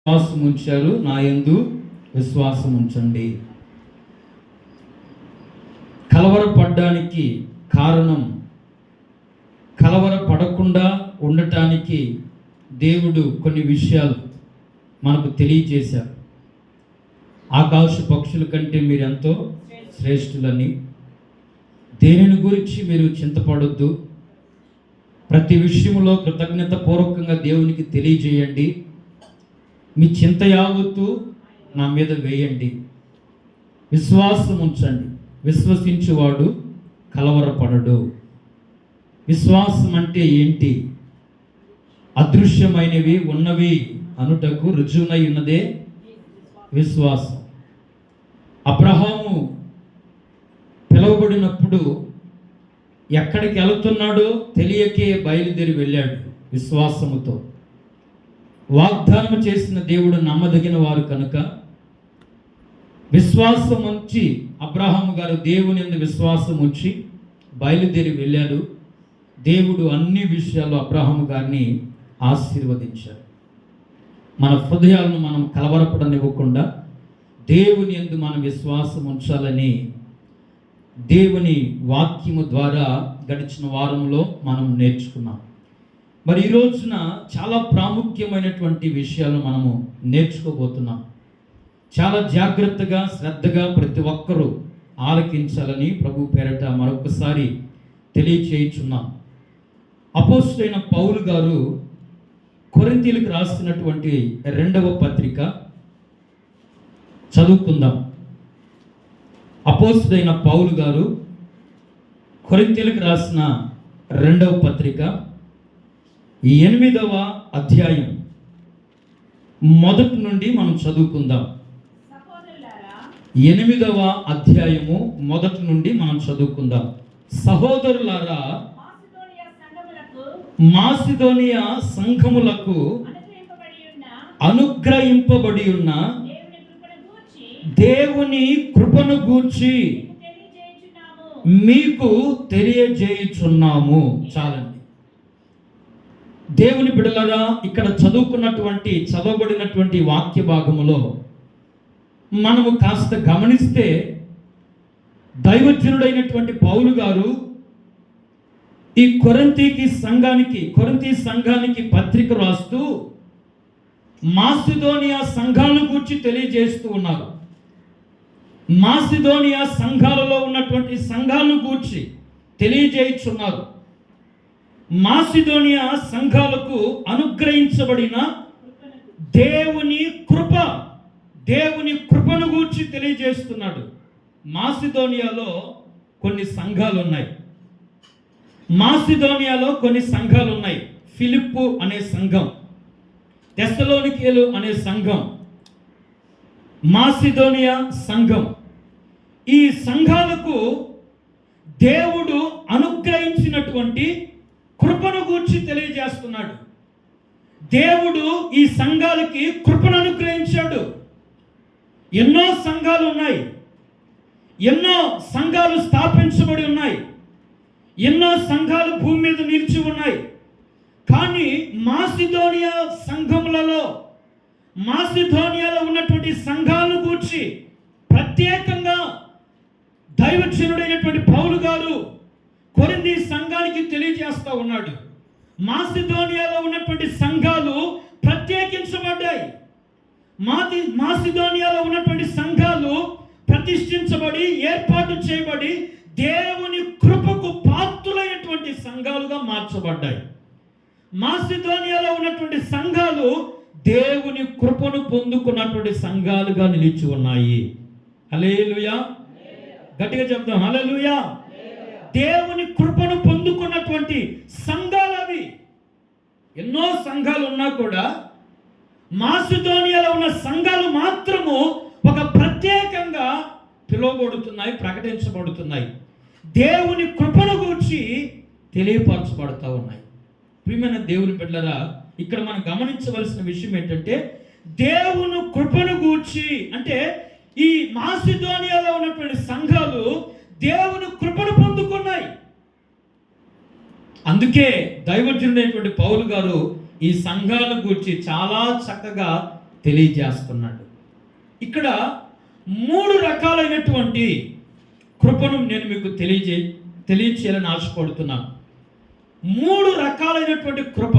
విశ్వాసం ఉంచారు, నా యందు విశ్వాసం ఉంచండి. కలవరపడడానికి కారణం, కలవరపడకుండా ఉండటానికి దేవుడు కొన్ని విషయాలు మనకు తెలియజేశారు. ఆకాశ పక్షుల కంటే మీరు ఎంతో శ్రేష్ఠులని, దేనిని గురించి మీరు చింతపడొద్దు, ప్రతి విషయంలో కృతజ్ఞత పూర్వకంగా దేవునికి తెలియజేయండి, మీ చింత యావత్తు నా మీద వేయండి, విశ్వాసం ఉంచండి, విశ్వసించువాడు కలవరపడడు. విశ్వాసం అంటే ఏంటి? అదృశ్యమైనవి ఉన్నవి అనుటకు రుజువునై ఉన్నదే విశ్వాసం. అబ్రహాము పిలువబడినప్పుడు ఎక్కడికి వెళుతున్నాడో తెలియకే బయలుదేరి వెళ్ళాడు విశ్వాసముతో. వాగ్దానం చేసిన దేవుడు నమ్మదగిన వారు కనుక విశ్వాసం ఉంచి అబ్రహాము గారు దేవుని యందు విశ్వాసం ఉంచి బయలుదేరి వెళ్ళాడు. దేవుడు అన్ని విషయాల్లో అబ్రహాము గారిని ఆశీర్వదించాడు. మన హృదయాలను మనం కలవరపడనివ్వకుండా దేవుని యందు మనం విశ్వాసం ఉంచాలని దేవుని వాక్యము ద్వారా గడిచిన వారంలో మనం నేర్చుకున్నాం. మరి ఈ రోజున చాలా ప్రాముఖ్యమైనటువంటి విషయాలు మనము నేర్చుకోబోతున్నాం. చాలా జాగ్రత్తగా శ్రద్ధగా ప్రతి ఒక్కరూ ఆలకించాలని ప్రభు పేరట మరొకసారి తెలియచేయుచున్నాం. అపోస్తలుడైన పౌలు గారు కొరింథీయులకు రాసినటువంటి 2వ పత్రిక చదువుకుందాం. అపోస్తలుడైన పౌలు గారు కొరింథీయులకు రాసిన 2వ పత్రిక 8వ అధ్యాయం మొదటి నుండి మనం చదువుకుందాం. 8వ అధ్యాయము మొదటి నుండి మనం చదువుకుందాం. సహోదరులారా, మాసిదోనియా సంఘములకు అనుగ్రహింపబడి ఉన్న దేవుని కృపను గూర్చి మీకు తెలియజేయుచున్నాము. చాలండి. దేవుని బిడ్డలారా, ఇక్కడ చదవబడినటువంటి వాక్య భాగములో మనము కాస్త గమనిస్తే దైవజనుడైనటువంటి పౌలు గారు ఈ కొరింథీ సంఘానికి పత్రిక రాస్తూ మాసిదోనియా సంఘాలను గురించి తెలియజేస్తూ ఉన్నారు. మాసిదోనియా సంఘాలలో ఉన్నటువంటి సంఘాలను గూర్చి తెలియజేయుచున్నారు. మాసిదోనియా సంఘాలకు అనుగ్రహించబడిన దేవుని కృపను గూర్చి తెలియజేస్తున్నాడు. మాసిదోనియాలో కొన్ని సంఘాలు ఉన్నాయి. ఫిలిప్పు అనే సంఘం, తెస్సలోనికేలు అనే సంఘం, మాసిదోనియా సంఘం. ఈ సంఘాలకు దేవుడు అనుగ్రహించినటువంటి కృపను గూర్చి తెలియజేస్తున్నాడు. దేవుడు ఈ సంఘాలకి కృపను అనుగ్రహించాడు. ఎన్నో సంఘాలు ఉన్నాయి, ఎన్నో సంఘాలు స్థాపించబడి ఉన్నాయి, ఎన్నో సంఘాలు భూమి మీద నిలిచి ఉన్నాయి. కానీ మాసిదోనియాలో ఉన్నటువంటి సంఘాలను గూర్చి ప్రత్యేకంగా దైవజనుడైనటువంటి పౌలు గారు కొరింథీ సంఘానికి తెలియజేస్తూ ఉన్నాడు. మాసిదోనియాలో ఉన్నటువంటి సంఘాలు ప్రత్యేకించబడ్డాయి. మాసిదోనియాలో ఉన్నటువంటి సంఘాలు ప్రతిష్ఠించబడి ఏర్పాటు చేయబడి దేవుని కృపకు పాత్రులైనటువంటి సంఘాలుగా మార్చబడ్డాయి. మాసిదోనియాలో ఉన్నటువంటి సంఘాలు దేవుని కృపను పొందుకున్నటువంటి సంఘాలుగా నిలిచి ఉన్నాయి. హల్లెలూయా, గట్టిగా చెప్తాం హల్లెలూయా. దేవుని కృపను పొందుకున్నటువంటి సంఘాలు అవి. ఎన్నో సంఘాలు ఉన్నా కూడా మాసిదోనియాలో ఉన్న సంఘాలు మాత్రము ఒక ప్రత్యేకంగా పిలువబడుతున్నాయి, ప్రకటించబడుతున్నాయి, దేవుని కృపను గూర్చి తెలియపరచబడుతూ ఉన్నాయి. ప్రియమైన దేవుని బిడ్డలారా, ఇక్కడ మనం గమనించవలసిన విషయం ఏంటంటే దేవుని కృపను గూర్చి, అంటే ఈ మాసిదోనియాలో ఉన్నటువంటి సంఘాలు దేవుని కృపను పొందుకున్నాయి. అందుకే దైవజనుడైనటువంటి పౌలు గారు ఈ సంఘాల గురించి చాలా చక్కగా తెలియజేస్తున్నాడు. ఇక్కడ 3 రకాలైనటువంటి కృపను నేను మీకు తెలియచేయాలని ఆశపడుతున్నాను. 3 రకాలైనటువంటి కృప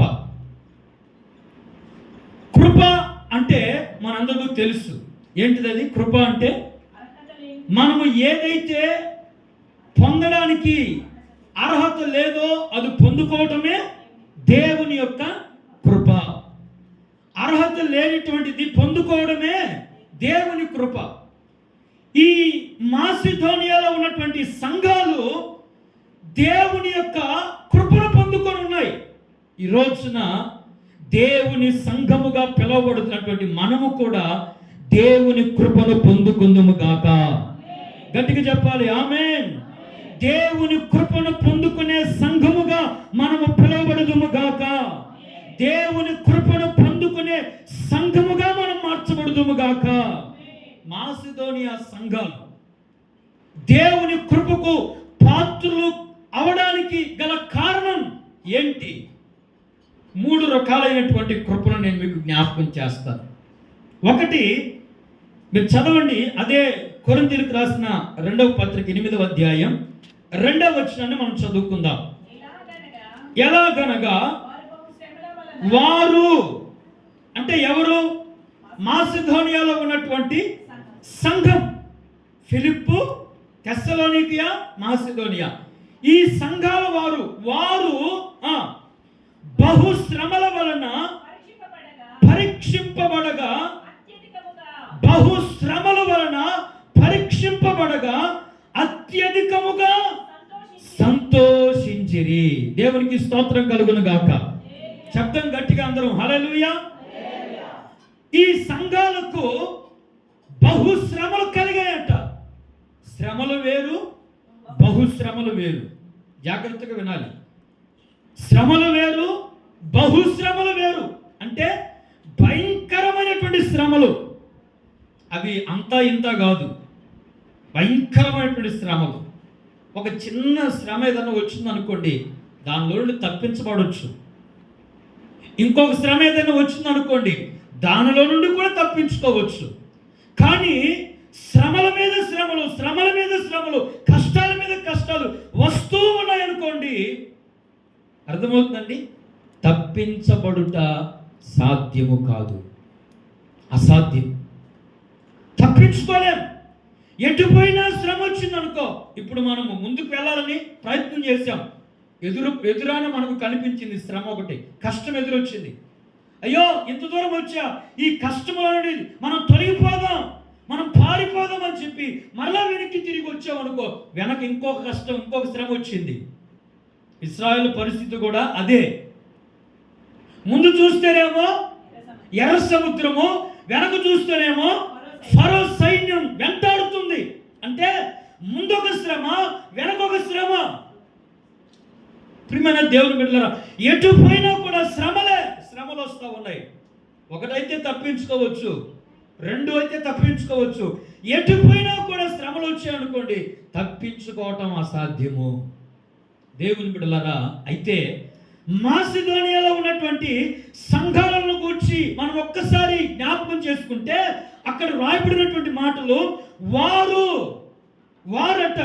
అంటే మనందరికీ తెలుసు. ఏంటిది అది? కృప అంటే మనము ఏదైతే పొందడానికి అర్హత లేదో అది పొందుకోవటమే దేవుని యొక్క కృప. అర్హత లేనిటువంటిది పొందుకోవడమే దేవుని కృప. ఈ మాసిదోనియాలో ఉన్నటువంటి సంఘాలు దేవుని యొక్క కృపను పొందుకొని ఉన్నాయి. ఈ రోజున దేవుని సంఘముగా పిలువబడుతున్నటువంటి మనము కూడా దేవుని కృపను పొందుకుందుము గాక. గట్టిగా చెప్పాలి ఆమేన్. దేవుని కృపను పొందుకునే సంఘముగా మనము పిలువబడుదుము గాక. దేవుని కృపను పొందుకునే సంఘముగా మనం మార్చబడుదుము గాక. మాసిదోనియా సంఘాలు దేవుని కృపకు పాత్రులు అవడానికి గల కారణం ఏంటి? 3 రకాలైనటువంటి కృపను నేను మీకు జ్ఞాపకం చేస్తాను. ఒకటి మీరు చదవండి, అదే కొరింథీయులకు రాసిన 2వ పత్రిక 8వ అధ్యాయం 2వ వచనాన్ని మనం చదువుకుందాం. ఎలాగనగా వారు అంటే ఎవరు? మాసిదోనియాలో ఉన్నటువంటి సంఘం. ఫిలిప్పు, తెస్సలోనికియా, మాసిదోనియా ఈ సంఘాల వారు బహుశ్రమల వలన పరీక్షింపబడగా బహుశ్రమల వలన పరీక్షింపబడగా అత్యధికముగా సంతోషించిరి. దేవునికి స్తోత్రం కలుగును గాక. శబ్దం గట్టిగా అందరం హల్లెలూయా. ఈ సంఘాలకు బహుశ్రమలు కలిగాయట. శ్రమలు వేరు, బహుశ్రమలు వేరు. జాగ్రత్తగా వినాలి. శ్రమలు వేరు, బహుశ్రమలు వేరు. అంటే భయంకరమైనటువంటి శ్రమలు, అవి అంతా ఇంత కాదు, భయంకరమైనటువంటి శ్రమలు. ఒక చిన్న శ్రమ ఏదైనా వచ్చిందనుకోండి, దానిలో నుండి తప్పించబడవచ్చు. ఇంకొక శ్రమ ఏదైనా వచ్చిందనుకోండి, దానిలో నుండి కూడా తప్పించుకోవచ్చు. కానీ శ్రమల మీద శ్రమలు, శ్రమల మీద శ్రమలు, కష్టాల మీద కష్టాలు వస్తూ ఉన్నాయనుకోండి, అర్థమవుతుందండి? తప్పించబడుట సాధ్యము కాదు, అసాధ్యం. తప్పించుకోలేం. ఎటుపోయినా శ్రమ వచ్చిందనుకో, ఇప్పుడు మనము ముందుకు వెళ్ళాలని ప్రయత్నం చేశాం, ఎదురాన మనకు కనిపించింది శ్రమ, ఒకటి కష్టం ఎదురొచ్చింది. అయ్యో ఇంత దూరం వచ్చా, ఈ కష్టముల నుండి మనం తొలగిపోదాం, మనం పారిపోదాం అని చెప్పి మరలా వెనక్కి తిరిగి వచ్చామనుకో, వెనక ఇంకొక కష్టం, ఇంకొక శ్రమ వచ్చింది. ఇశ్రాయేలు పరిస్థితి కూడా అదే. ముందు చూస్తేనేమో ఎర్ర సముద్రము, వెనక చూస్తేనేమో ఫరో సైన్యం వెంటాడుతుంది. అంటే ముందొక శ్రమ, వెనకొక శ్రమ. ప్రియమైన దేవుని బిడ్డలారా, ఎటు పోయినా కూడా శ్రమలు వస్తూ ఉన్నాయి. ఒకటైతే తప్పించుకోవచ్చు, 2 అయితే తప్పించుకోవచ్చు. ఎటు పోయినా కూడా శ్రమలు వచ్చాయనుకోండి, తప్పించుకోవటం అసాధ్యము. దేవుని బిడ్డలారా, అయితే మాసిదోనియాలో ఉన్నటువంటి సంఘాలను గురించి మనం ఒక్కసారి జ్ఞాపకం చేసుకుంటే, అక్కడ రాయబడినటువంటి మాటలు, వారట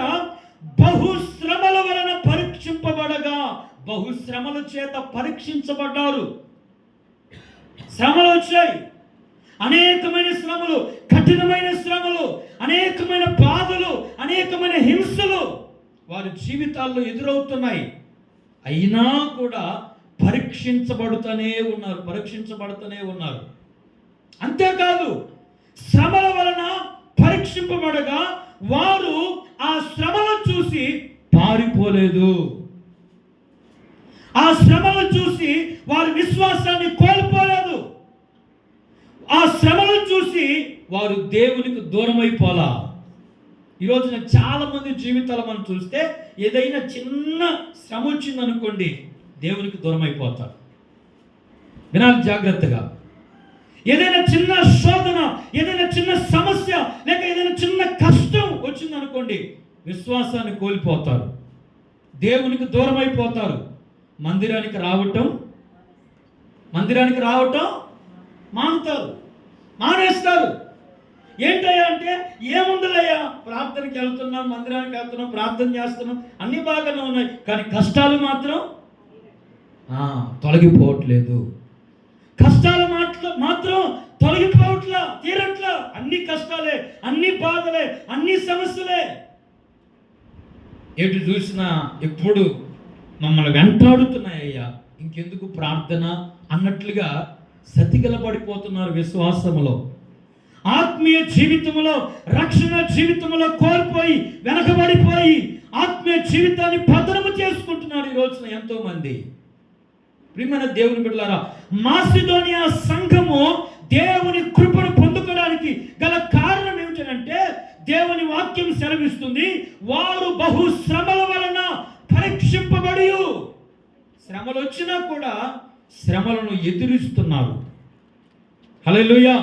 బహుశ్రమల వలన పరీక్షింపబడగా, బహుశ్రమల చేత పరీక్షించబడ్డారు. శ్రమలు వచ్చాయి, అనేకమైన శ్రమలు, కఠినమైన శ్రమలు, అనేకమైన బాధలు, అనేకమైన హింసలు వారి జీవితాల్లో ఎదురవుతున్నాయి. అయినా కూడా పరీక్షించబడుతూనే ఉన్నారు. అంతేకాదు, శ్రమల వలన పరీక్షింపబడగా వారు ఆ శ్రమలను చూసి పారిపోలేదు. ఆ శ్రమలను చూసి వారి విశ్వాసాన్ని కోల్పోలేదు. ఆ శ్రమలను చూసి వారు దేవునికి దూరమైపోలా. ఈరోజున చాలా మంది జీవితాలు మనం చూస్తే, ఏదైనా చిన్న శ్రమ వచ్చిందనుకోండి, దేవునికి దూరం అయిపోతారు. వినాలి జాగ్రత్తగా. ఏదైనా చిన్న శోధన, ఏదైనా చిన్న సమస్య, లేక ఏదైనా చిన్న కష్టం వచ్చిందనుకోండి, విశ్వాసాన్ని కోల్పోతారు, దేవునికి దూరం అయిపోతారు. మందిరానికి రావటం మానుతారు. మానేస్తారు. ఏంటయ్యా అంటే, ఏముందిలయ్యా, ప్రార్థనకి వెళ్తున్నాం, మందిరానికి వెళ్తున్నాం, ప్రార్థన చేస్తున్నాం, అన్నీ బాగానే ఉన్నాయి, కానీ కష్టాలు మాత్రం తొలగిపోవట్లేదు. కష్టాలు మాత్రం తొలగిపోవట్లా, తీరట్లా. అన్ని కష్టాలే, అన్ని బాధలే, అన్ని సమస్యలే. ఎటు చూసినా ఎప్పుడు మమ్మల్ని వెంటాడుతున్నాయ్యా, ఇంకెందుకు ప్రార్థన అన్నట్లుగా సతికిలబడిపోతున్నారు విశ్వాసములో, ఆత్మీయ జీవితంలో, రక్షణ జీవితంలో కోల్పోయి, వెనకబడిపోయి ఆత్మీయ జీవితాన్ని పతనము చేసుకుంటున్నారు ఈ రోజున ఎంతో మంది. ప్రియమైన దేవుని బిడ్డలారా, మాసిదోనియా సంఘము దేవుని కృపను పొందుకోవడానికి గల కారణం ఏమిటంటే, దేవుని వాక్యం సెలవిస్తుంది, వారు బహు శ్రమల వలన పరీక్షింపబడి, శ్రమలు వచ్చినా కూడా శ్రమలను ఎదురిస్తున్నారు. హల్లెలూయా.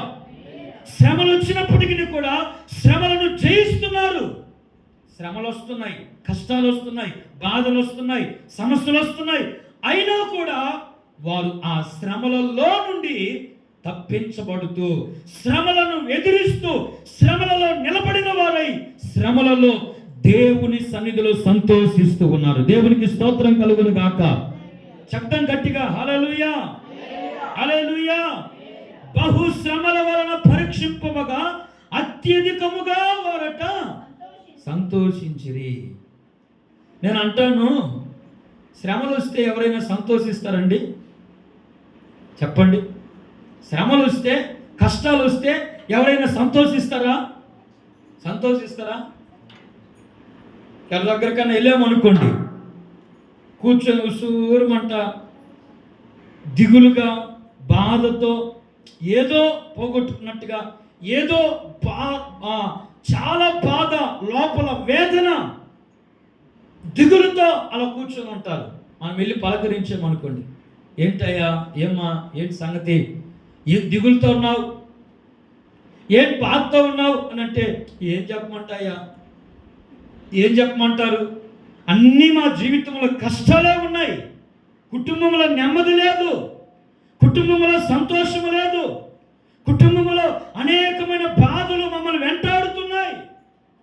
శ్రమలు వచ్చినప్పటికీ కూడా శ్రమలను జయిస్తున్నారు. శ్రమలు వస్తున్నాయి, కష్టాలు వస్తున్నాయి, బాధలు వస్తున్నాయి, సమస్యలు వస్తున్నాయి, అయినా కూడా వారు ఆ శ్రమలలో నుండి తప్పించబడుతూ, శ్రమలను ఎదిరిస్తూ, శ్రమలలో నిలబడిన వారై శ్రమలలో దేవుని సన్నిధిలో సంతోషిస్తూ ఉన్నారు. దేవునికి స్తోత్రం కలుగును గాక. శబ్దం గట్టిగా హల్లెలూయా, హల్లెలూయా. బహు శ్రమల వలన పరీక్షింపబగా అత్యధికముగా వారట సంతోషించిరి. నేను అంటాను, శ్రమలు వస్తే ఎవరైనా సంతోషిస్తారండి? చెప్పండి. శ్రమలు వస్తే, కష్టాలు వస్తే ఎవరైనా సంతోషిస్తారా? సంతోషిస్తారా? ఎవరి దగ్గరికన్నా వెళ్ళామనుకోండి, కూర్చొని ఉసూరుమంట దిగులుగా, బాధతో, ఏదో పోగొట్టుకున్నట్టుగా, ఏదో చాలా బాధ, లోపల వేదన, దిగులుతో అలా కూర్చొని ఉంటారు. మనం వెళ్ళి పలకరించామనుకోండి, ఏంటయ్యా, ఏమ్మా, ఏంటి సంగతి, ఏం దిగులుతో ఉన్నావు, ఏం బాధతో ఉన్నావు అని అంటే, ఏం చెప్పమంటాయా, ఏం చెప్పమంటారు, అన్నీ మా జీవితంలో కష్టాలే ఉన్నాయి, కుటుంబంలో నెమ్మది లేదు, కుటుంబంలో సంతోషం లేదు, కుటుంబంలో అనేకమైన బాధలు మమ్మల్ని వెంటాడుతున్నాయి.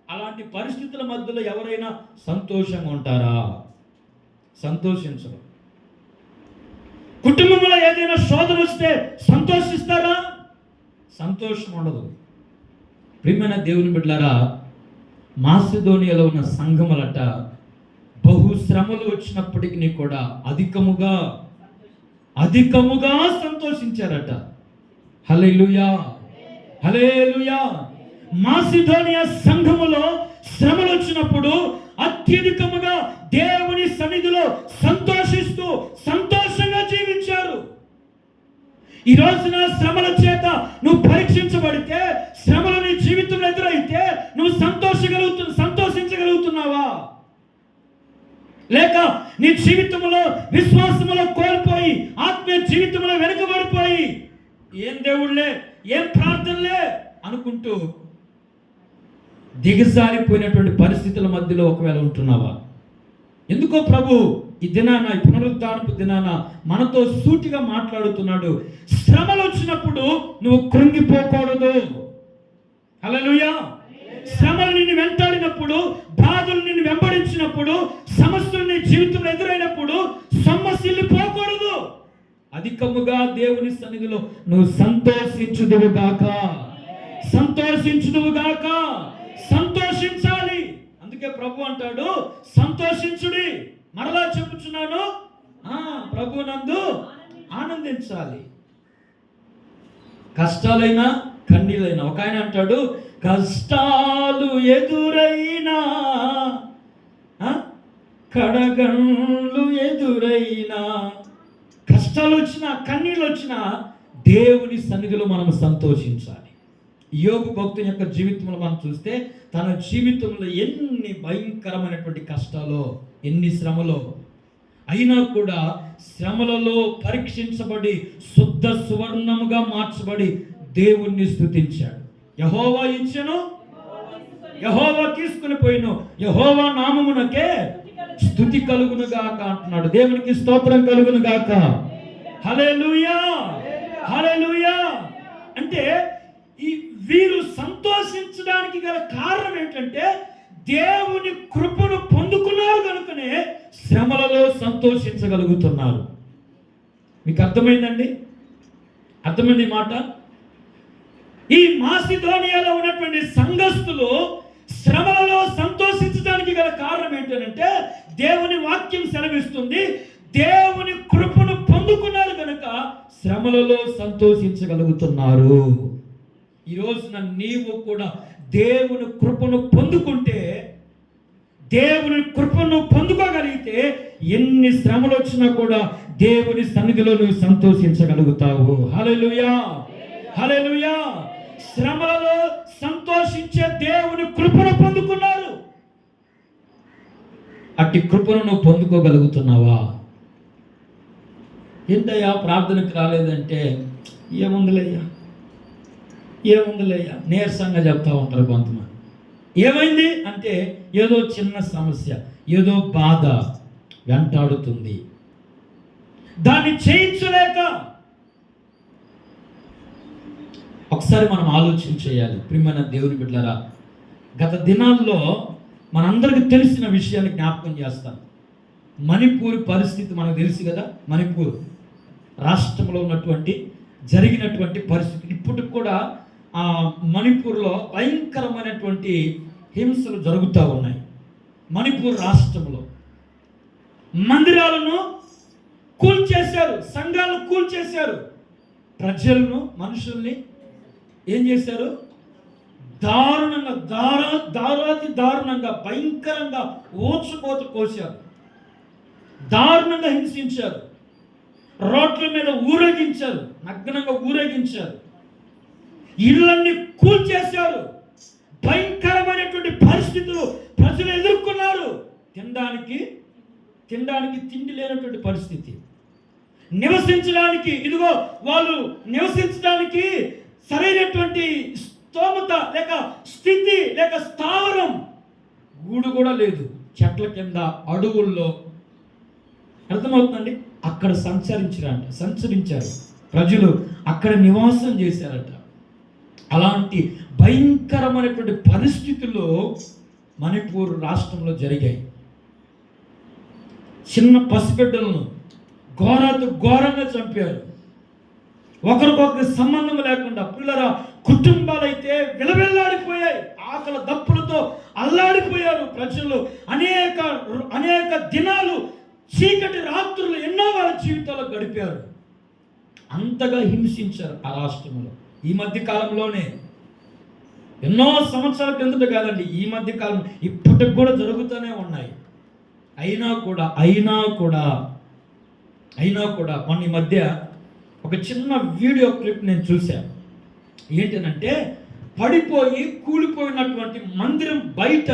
అలాంటి పరిస్థితుల మధ్యలో ఎవరైనా సంతోషంగా ఉంటారా? సంతోషించరు. కుటుంబంలో ఏదైనా శోధన వస్తే సంతోషిస్తారా? సంతోషం ఉండదు. ప్రియమైన దేవుని బిడ్డలారా, మాసిదోనియాలో ఉన్న సంఘములట బహు శ్రమలు వచ్చినప్పటికీ కూడా అధికముగా సంతోషించారట. హల్లెలూయా, హల్లెలూయా. మాసిదోనియా సంఘములో శ్రమలు వచ్చినప్పుడు అత్యధికముగా దేవుని సన్నిధిలో సంతోషిస్తూ సంతోషంగా జీవించారు. ఈ రోజున శ్రమల చేత నువ్వు పరీక్షించబడితే, శ్రమలు నీ జీవితంలో ఎదురైతే నువ్వు సంతోషించగలుగుతున్నావా? లేక నీ జీవితంలో విశ్వాసములో కోల్పోయి, ఆత్మీయ జీవితంలో వెనుకబడిపోయి, ఏం దేవుళ్ళే, ఏం ప్రార్థనలే అనుకుంటూ దిగజారిపోయినటువంటి పరిస్థితుల మధ్యలో ఒకవేళ ఉంటున్నావా? ఎందుకో ప్రభు ఈ దినాన, ఈ పునరుద్ధానపు దినాన మనతో సూటిగా మాట్లాడుతున్నాడు. శ్రమలు వచ్చినప్పుడు నువ్వు కృంగిపోకూడదు. హల్లెలూయా. శ్రమలు నిన్ను వెంటాడినప్పుడు, బాధలు నిన్ను వెంబడించినప్పుడు, సమస్యలు నీ జీవితంలో ఎదురైనప్పుడు సొమ్మసిల్లిపోకూడదు. అధికముగా దేవుని సన్నిధిలో నువ్వు సంతోషించుదువుగాక, సంతోషించుదువుగాక. సంతోషించాలి. అందుకే ప్రభు అంటాడు, సంతోషించుడి. మరలా చెప్పుచున్నాను, ప్రభునందు ఆనందించాలి. కష్టాలైనా, కన్నీళ్ళైనా. ఒక ఆయన అంటాడు, కష్టాలు ఎదురైనా, కడగండ్లు ఎదురైనా, కష్టాలు వచ్చినా, కన్నీళ్ళు వచ్చినా దేవుని సన్నిధిలో మనం సంతోషించాలి. యోబు భక్తుని యొక్క జీవితంలో మనం చూస్తే, తన జీవితంలో ఎన్ని భయంకరమైనటువంటి కష్టాలో, ఎన్ని శ్రమలో, అయినా కూడా శ్రమలలో పరీక్షించబడి శుద్ధ సువర్ణముగా మార్చబడి దేవుణ్ణి స్తుతించాడు. యెహోవా ఇచ్చెను, యెహోవా తీసుకుని పోయిను, యెహోవా నామమునకే స్తుతి కలుగును గాక అంటున్నాడు. దేవునికి స్తోత్రం కలుగును గాక. హల్లెలూయా, హల్లెలూయా. అంటే వీరు సంతోషించడానికి గల కారణం ఏంటంటే దేవుని కృపను పొందుకున్నారు కనుకనే శ్రమలలో సంతోషించగలుగుతున్నారు. మీకు అర్థమైందండి? అర్థమైంది ఈ మాట? ఈ మాసిదోనియాలో ఉన్నటువంటి సంఘస్థులు శ్రమలలో సంతోషించడానికి గల కారణం ఏంటంటే దేవుని వాక్యం సెలవిస్తుంది, దేవుని కృపను పొందుకున్నారు కనుక శ్రమలలో సంతోషించగలుగుతున్నారు. ఈ రోజున నీవు కూడా దేవుని కృపను పొందుకుంటే, దేవుని కృపను పొందుకోగలిగితే ఎన్ని శ్రమలు వచ్చినా కూడా దేవుని సన్నిధిలో నువ్వు సంతోషించగలుగుతావు. హల్లెలూయా, హల్లెలూయా. శ్రమలలో సంతోషించే దేవుని కృపను పొందుకున్నారు. అట్టి కృపను నువ్వు పొందుకోగలుగుతున్నావా? ఏంటయ్యా ప్రార్థనకు రాలేదంటే ఏముందిలేయ్యా నీరసంగా చెప్తా ఉంటారు కొంతమంది. ఏమైంది అంటే ఏదో చిన్న సమస్య, ఏదో బాధ వెంటాడుతుంది, దాన్ని చేయించలేక. ఒకసారి మనం ఆలోచన చేయాలి ప్రియమైన దేవుని బిడ్డలారా. గత దినాల్లో మనందరికీ తెలిసిన విషయాన్ని జ్ఞాపకం చేస్తాను. మణిపూర్ పరిస్థితి మనకు తెలుసు కదా. మణిపూర్ రాష్ట్రంలో ఉన్నటువంటి జరిగినటువంటి పరిస్థితి ఇప్పటికి కూడా మణిపూర్లో భయంకరమైనటువంటి హింసలు జరుగుతూ ఉన్నాయి. మణిపూర్ రాష్ట్రంలో మందిరాలను కూల్చేశారు, సంఘాలను కూల్చేశారు, ప్రజలను మనుషుల్ని ఏం చేశారు? దారుణంగా దారుణంగా భయంకరంగా ఓచుకోత కోశారు, దారుణంగా హింసించారు, రోడ్ల మీద ఊరేగించారు, నగ్నంగా ఊరేగించారు, ఇళ్ళన్ని కూల్చేశారు. భయంకరమైనటువంటి పరిస్థితులు ప్రజలు ఎదుర్కొన్నారు. తినడానికి తిండి లేనటువంటి పరిస్థితి, నివసించడానికి ఇదిగో వాళ్ళు నివసించడానికి సరైనటువంటి స్తోమత లేక స్థితి లేక స్థావరం గూడు కూడా లేదు. చెట్ల కింద అడవుల్లో, అర్థమవుతుందండి, అక్కడ సంచరించారు ప్రజలు, అక్కడ నివాసం చేశారట. అలాంటి భయంకరమైనటువంటి పరిస్థితుల్లో మణిపూర్ రాష్ట్రంలో జరిగాయి. చిన్న పసిబిడ్డలను ఘోరంగా చంపారు. ఒకరికొకరి సంబంధం లేకుండా పిల్లల కుటుంబాలైతే విలవిల్లాడిపోయాయి, ఆకలి దప్పులతో అల్లాడిపోయారు ప్రజలు. అనేక దినాలు చీకటి రాత్రులు ఎన్నో వాళ్ళ జీవితాల్లో గడిపారు. అంతగా హింసించారు ఆ రాష్ట్రంలో. ఈ మధ్య కాలంలోనే, ఎన్నో సంవత్సరాల కిందట కాదండి, ఈ మధ్య కాలం ఇప్పటికి కూడా జరుగుతూనే ఉన్నాయి. అయినా కూడా మొన్న ఈ మధ్య ఒక చిన్న వీడియో క్లిప్ నేను చూశాను. ఏంటంటే పడిపోయి కూలిపోయినటువంటి మందిరం బయట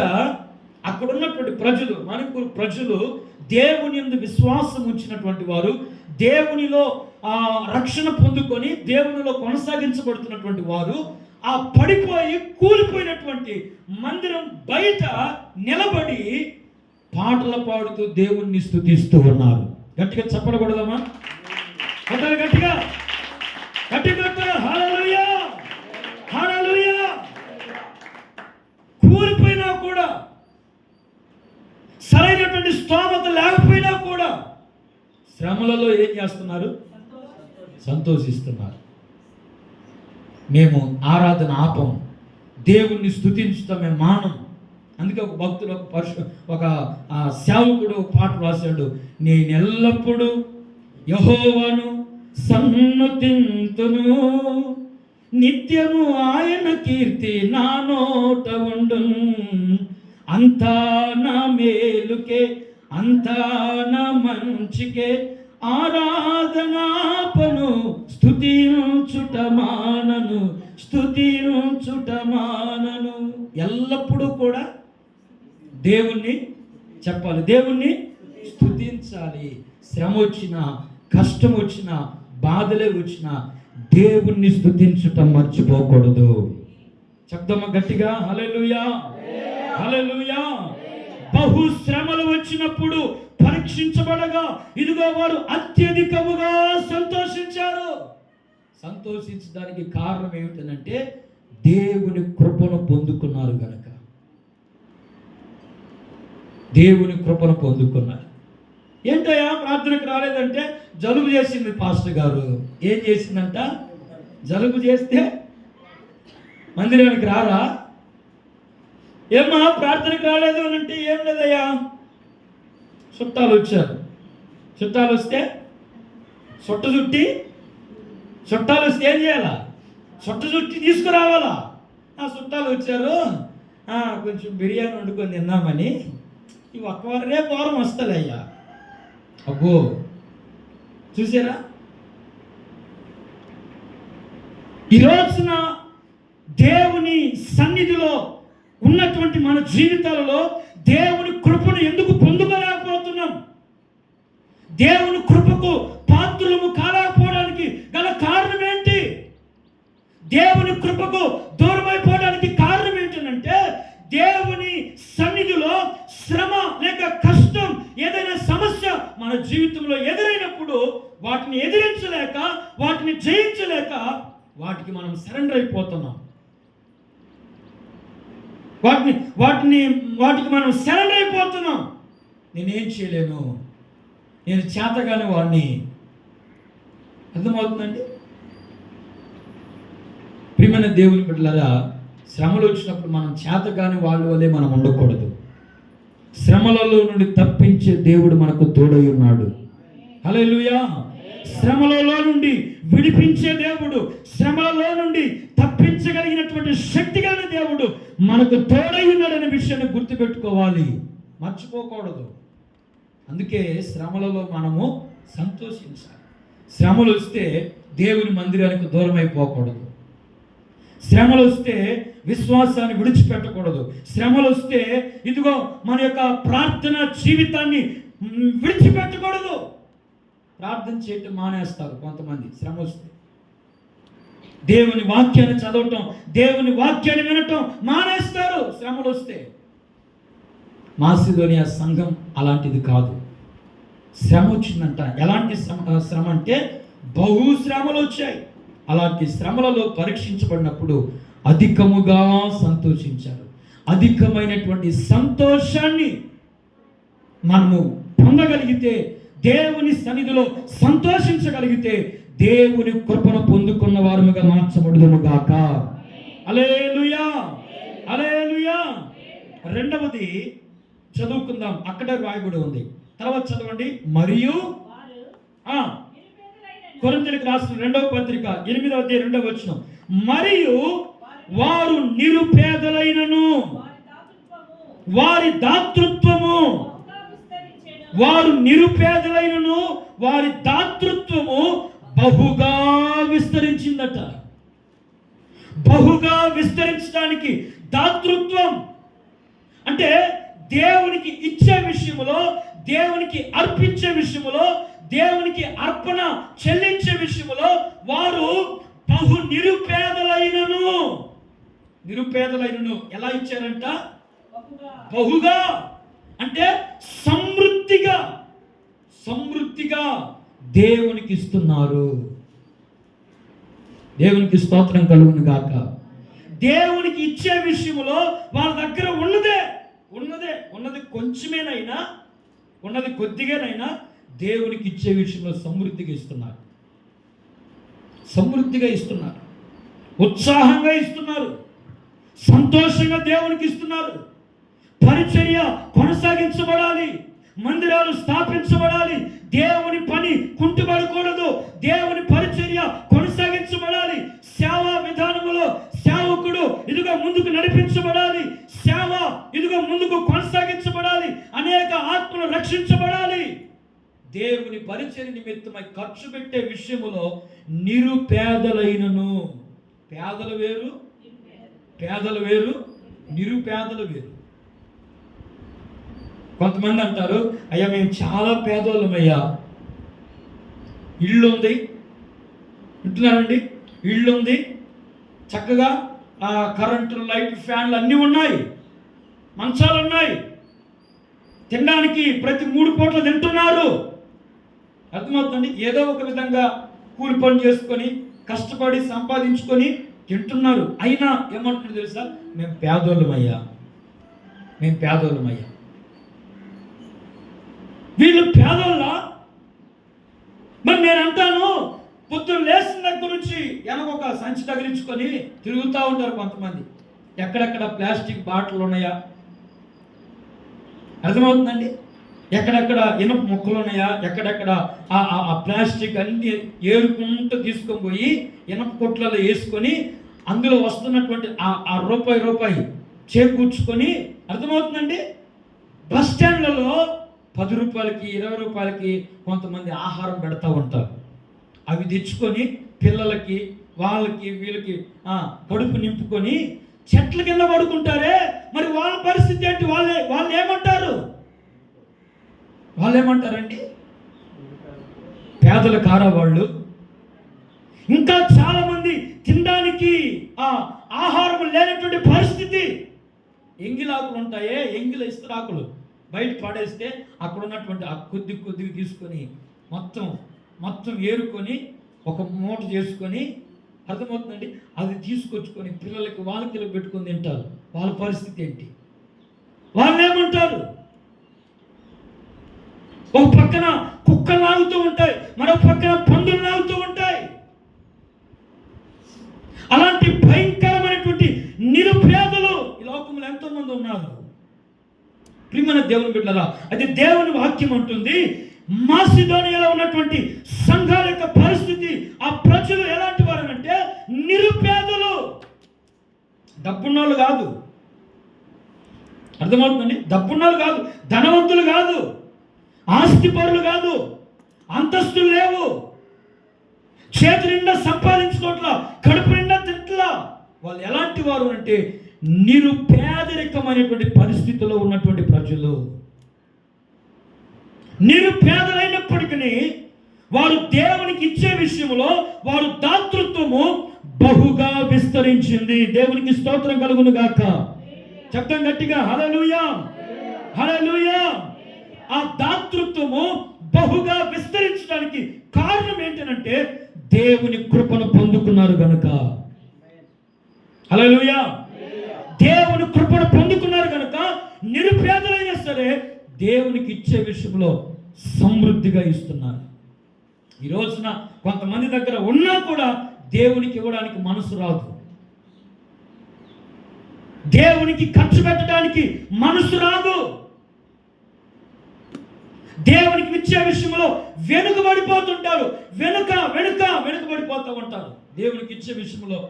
అక్కడ ఉన్నటువంటి ప్రజలు, మణిపూర్ ప్రజలు, దేవుని యందు విశ్వాసం ఉంచినటువంటి వారు, దేవునిలో రక్షణ పొందుకొని దేవునిలో కొనసాగించబడుతున్నటువంటి వారు ఆ పడిపోయి కూలిపోయినటువంటి మందిరం బయట నిలబడి పాటలు పాడుతూ దేవుణ్ణి స్తుతిస్తూ ఉన్నారు. గట్టిగా చెప్పకూడదమ్మా? గట్టిగా హల్లెలూయా, హల్లెలూయా. కూలిపోయినా కూడా, సరైనటువంటి స్తోమత లేకపోయినా కూడా శ్రమలలో ఏం చేస్తున్నారు? సంతోషిస్తున్నారు. మేము ఆరాధన ఆపం, దేవుణ్ణి స్తుతించడం మేము మానం. అందుకే ఒక భక్తుడు, ఒక సేవకుడు పాట రాశాడు, నేను ఎల్లప్పుడూ యెహోవాను సన్నుతింతును, నిత్యము ఆయన కీర్తి నా నోట ఉండును, అంతా నా మేలుకే, అంతా నా మంచికే, ఆరాధనాపను, స్తుతించుట మానను. ఎల్లప్పుడూ కూడా దేవుణ్ణి చెప్పాలి, దేవుణ్ణి స్తుతించాలి. శ్రమ వచ్చినా, కష్టం వచ్చినా, బాధలే వచ్చినా దేవుణ్ణి స్తుతించటం మర్చిపోకూడదు. చెప్దామా గట్టిగా? హల్లెలూయా, హల్లెలూయా. బహు శ్రమలు వచ్చినప్పుడు పరీక్షించబడగా ఇదిగో వారు అత్యధికముగా సంతోషించారు. సంతోషించడానికి కారణం ఏమిటంటే దేవుని కృపను పొందుకున్నారు కనుక. దేవుని కృపను పొందుకున్నారు. ఏంటయ్యా ప్రార్థనకు రాలేదంటే, జలుబు చేసింది పాస్టర్ గారు. ఏం చేసిందంట? జలుబు చేస్తే మందిరానికి రారా? ఏమ్మా ప్రార్థనకు రాలేదు అని అంటే, ఏం లేదయ్యా, చుట్టాలు వచ్చారు. చుట్టాలు వస్తే చుట్టాలు వస్తే ఏం చేయాలా? చుట్టి తీసుకురావాలా? చుట్టాలు వచ్చారు, కొంచెం బిర్యానీ వండుకొని తిన్నామని, ఈ ఒక్కవారే వారం వస్తుంది అయ్యా. అబ్బో, చూసారా? ఈ రోజున దేవుని సన్నిధిలో ఉన్నటువంటి మన జీవితాలలో దేవుని కృపను ఎందుకు పొందుకోలేకపోతున్నాం? దేవుని కృపకు పాత్రులము కాలేకపోవడానికి గల కారణం ఏంటి? దేవుని కృపకు దూరం అయిపోవడానికి కారణం ఏంటంటే, దేవుని సన్నిధిలో శ్రమ లేక కష్టం, ఏదైనా సమస్య మన జీవితంలో ఎదురైనప్పుడు వాటిని ఎదిరించలేక, వాటిని జయించలేక వాటికి మనం సరెండర్ అయిపోతున్నాం. వాటికి మనం సరెండర్ అయిపోతున్నాం. నేనేం చేయలేను, నేను చేతగాని వాడిని. అర్థమవుతుందండి? ప్రియమైన దేవుని బిడ్డలారా, శ్రమలు వచ్చినప్పుడు మనం చేతగాని వాళ్ళ వల్లే మనం ఉండకూడదు. శ్రమలలో నుండి తప్పించే దేవుడు మనకు తోడై ఉన్నాడు. హల్లెలూయా. శ్రమలలో నుండి విడిపించే దేవుడు, శ్రమలలో నుండి తప్పించగలిగినటువంటి శక్తి కలిగిన దేవుడు మనకు తోడై ఉన్నాడనే విషయాన్ని గుర్తుపెట్టుకోవాలి, మర్చిపోకూడదు. అందుకే శ్రమలలో మనము సంతోషించాలి. శ్రమలు వస్తే దేవుని మందిరానికి దూరం అయిపోకూడదు. శ్రమలు వస్తే విశ్వాసాన్ని విడిచిపెట్టకూడదు. శ్రమలు వస్తే ఇదిగో మన యొక్క ప్రార్థన జీవితాన్ని విడిచిపెట్టకూడదు. ప్రార్థన చేయటం మానేస్తారు కొంతమంది శ్రమ వస్తే. దేవుని వాక్యాన్ని చదవటం, దేవుని వాక్యాన్ని వినటం మానేస్తారు శ్రమలు వస్తే. మాసిదోనియా సంఘం అలాంటిది కాదు. శ్రమ వచ్చిందంట. ఎలాంటి శ్రమ అంటే బహు శ్రమలు వచ్చాయి. అలాంటి శ్రమలలో పరీక్షించబడినప్పుడు అధికముగా సంతోషించారు. అధికమైనటువంటి సంతోషాన్ని మనము పొందగలిగితే, దేవుని సన్నిధిలో సంతోషించగలిగితే, దేవుని కృపను పొందుకున్న వారుగా మార్చబడుదుము గాక. హల్లెలూయా, హల్లెలూయా. రెండవది చదువుకుందాం, అక్కడ రాయబడి ఉంది. తర్వాత చదవండి. మరియు కొరింథీయులకు రాసిన 2వ పత్రిక 8వ అధ్యాయం 2వ వచనం, మరియు వారు నిరుపేదలైనను వారి దాతృత్వము, వారు నిరుపేదలైనను వారి దాతృత్వము బహుగా విస్తరించిందట. బహుగా విస్తరించడానికి దాతృత్వం అంటే దేవునికి ఇచ్చే విషయంలో, దేవునికి అర్పించే విషయంలో, దేవునికి అర్పణ చెల్లించే విషయంలో వారు బహు నిరుపేదలైనను ఎలా ఇచ్చారంట? బహుగా అంటే సమృద్ధిగా దేవునికి ఇస్తున్నారు. దేవునికి స్తోత్రం కలుగును గాక. దేవునికి ఇచ్చే విషయంలో వాళ్ళ దగ్గర ఉన్నది కొంచెమేనైనా, ఉన్నది కొద్దిగానైనా దేవునికి ఇచ్చే విషయంలో సమృద్ధిగా ఇస్తున్నారు, ఉత్సాహంగా ఇస్తున్నారు, సంతోషంగా దేవునికి ఇస్తున్నారు. పరిచర్య కొనసాగించబడాలి, మందిరాలు స్థాపించబడాలి, దేవుని పని కుంటుపడకూడదు, దేవుని పరిచర్య కొనసాగించబడాలి. సేవా విధానములో సేవకుడు ఇదిగో ముందుకు నడిపించబడాలి, సేవ ఇదిగో ముందుకు కొనసాగించబడాలి, అనేక ఆత్మలు రక్షించబడాలి. దేవుని పరిచర్య నిమిత్తమై ఖర్చు పెట్టే విషయములో నిరుపేదలైనను, పేదలు వేరు నిరుపేదలు వేరు. కొంతమంది అంటారు, అయ్యా మేము చాలా పేదోళ్ళమయ్యా, ఇల్లు ఉంది, వింటున్నారండి, ఇల్లు ఉంది, చక్కగా కరెంటు, లైట్, ఫ్యాన్లు అన్నీ ఉన్నాయి, మంచాలు ఉన్నాయి, తినడానికి ప్రతి 3 పూటలు తింటున్నారు. అర్థమవుతుంది? ఏదో ఒక విధంగా కూలి పని చేసుకొని కష్టపడి సంపాదించుకొని తింటున్నారు. అయినా ఏమంటున్నారు తెలుసా? మేము పేదోళ్ళమయ్యా, మేము పేదోళ్ళమయ్యా. వీళ్ళు పేదోళ్ళ? మరి నేను అంటాను, పొద్దున్న లేచిన దగ్గర నుంచి వెనక ఒక సంచి తగిలించుకొని తిరుగుతూ ఉంటారు కొంతమంది. ఎక్కడెక్కడ ప్లాస్టిక్ బాటిల్ ఉన్నాయా? అర్థమవుతుందండి? ఎక్కడెక్కడ ఇనుప ముక్కలు ఉన్నాయా? ఎక్కడెక్కడ ఆ ప్లాస్టిక్ అన్ని ఏరుకుంటూ తీసుకొని పోయి ఇనుప కొట్లలో వేసుకొని అందులో వస్తున్నటువంటి ఆ రూపాయి చేకూర్చుకొని, అర్థమవుతుందండి? బస్ స్టాండ్లలో 10 రూపాయలకి 20 రూపాయలకి కొంతమంది ఆహారం పెడతా ఉంటారు. అవి తెచ్చుకొని పిల్లలకి వాళ్ళకి వీళ్ళకి కడుపు నింపుకొని చెట్ల కింద పడుకుంటారే. మరి వాళ్ళ పరిస్థితి ఏంటి? వాళ్ళు ఏమంటారు? వాళ్ళు ఏమంటారండి? పేదల కారవాళ్ళు. ఇంకా చాలా మంది తినడానికి ఆహారం లేనటువంటి పరిస్థితి. ఎంగిలాకులు ఉంటాయే, ఎంగిల ఇస్తరాకులు బయట పడేస్తే అక్కడ ఉన్నటువంటి ఆ కొద్దిగా తీసుకొని మొత్తం ఏరుకొని ఒక మూట చేసుకొని, అర్థమవుతుందండి, అది తీసుకొచ్చుకొని పిల్లలకి వాళ్ళకి పెట్టుకొని తింటారు. వాళ్ళ పరిస్థితి ఏంటి? వాళ్ళు ఏమంటారు? ఒక పక్కన కుక్కలు లాగుతూ ఉంటాయి, మరో పక్కన పందులు లాగుతూ ఉంటాయి. అలాంటి భయంకరమైనటువంటి నిరుపేదలు ఈ లోకంలో ఎంతో మంది ఉన్నారు. ప్రియమైన దేవుని బిడ్డలారా, అది దేవుని వాక్యం అంటుంది, మాసిదోనియాలో ఉన్నటువంటి సంఘాల యొక్క పరిస్థితి, ఆ ప్రజలు ఎలాంటి వారనంటే నిరుపేదలు. డబ్బున్నోళ్ళు కాదు, అర్థమవుతుందండి? డబ్బున్నోళ్ళు కాదు, ధనవంతులు కాదు, ఆస్తిపరులు కాదు, అంతస్తులు లేవు, చేతి నిండా సంపాదించుకోవట్లా, కడుపు నిండా తింటలా. వాళ్ళు ఎలాంటి వారు అంటే నిరుపేదరికమైనటువంటి పరిస్థితుల్లో ఉన్నటువంటి ప్రజలు. నిరుపేదలైనప్పటికీ వారు దేవునికి ఇచ్చే విషయంలో వారు దాతృత్వము బహుగా విస్తరించింది. దేవునికి స్తోత్రం కలుగును గాక. చెప్తాం గట్టిగా హల్లెలూయా, హల్లెలూయా. ఆ దాతృత్వము బహుగా విస్తరించడానికి కారణం ఏంటంటే దేవుని కృపను పొందుకున్నారు గనుక. హల్లెలూయా. దేవుని కృపను పొందుకున్నారు కనుక నిరుపేదలైనా సరే దేవునికి ఇచ్చే విషయంలో సమృద్ధిగా ఇస్తున్నారు. ఈ రోజున కొంతమంది దగ్గర ఉన్నా కూడా దేవునికి ఇవ్వడానికి మనసు రాదు, దేవునికి ఖర్చు పెట్టడానికి మనసు రాదు, దేవునికి ఇచ్చే విషయంలో వెనుకబడిపోతుంటారు, వెనుకబడిపోతూ ఉంటారు. దేవునికి ఇచ్చే విషయంలో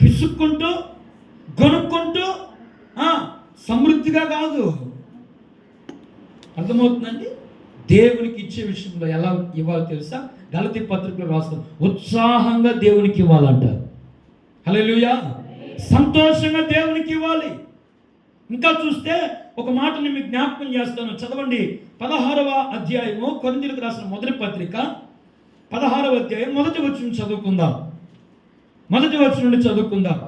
పిసుక్కుంటూ గొనుక్కుంటూ సమృద్ధిగా కాదు. అర్థమవుతుందండి? దేవునికి ఇచ్చే విషయంలో ఎలా ఇవ్వాలో తెలుసా? గలతీ పత్రికలో రాస్తాం, ఉత్సాహంగా దేవునికి ఇవ్వాలంటారు. హల్లెలూయా. సంతోషంగా దేవునికి ఇవ్వాలి. ఇంకా చూస్తే ఒక మాటని మీకు జ్ఞాపకం చేస్తాను, చదవండి. 16వ అధ్యాయము కొరింథీయులకు రాసిన మొదటి పత్రిక 16వ అధ్యాయం మొదటి వచనం చదువుకుందాం. మొదటి వచనం నుండి చదువుకుందాం.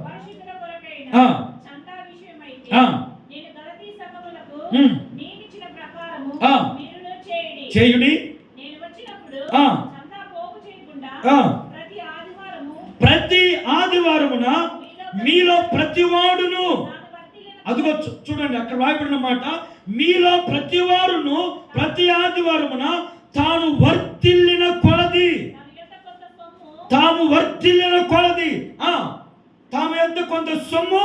చేయుడి. ప్రతి ఆదివారమున మీలో ప్రతివాడును, అదిగో చూడండి అక్కడ రాయబడిన మాట, మీలో ప్రతివారును ప్రతి ఆదివారమున తాము వర్తిల్లిన కొలది తాము ఎంత కొంత సొమ్ము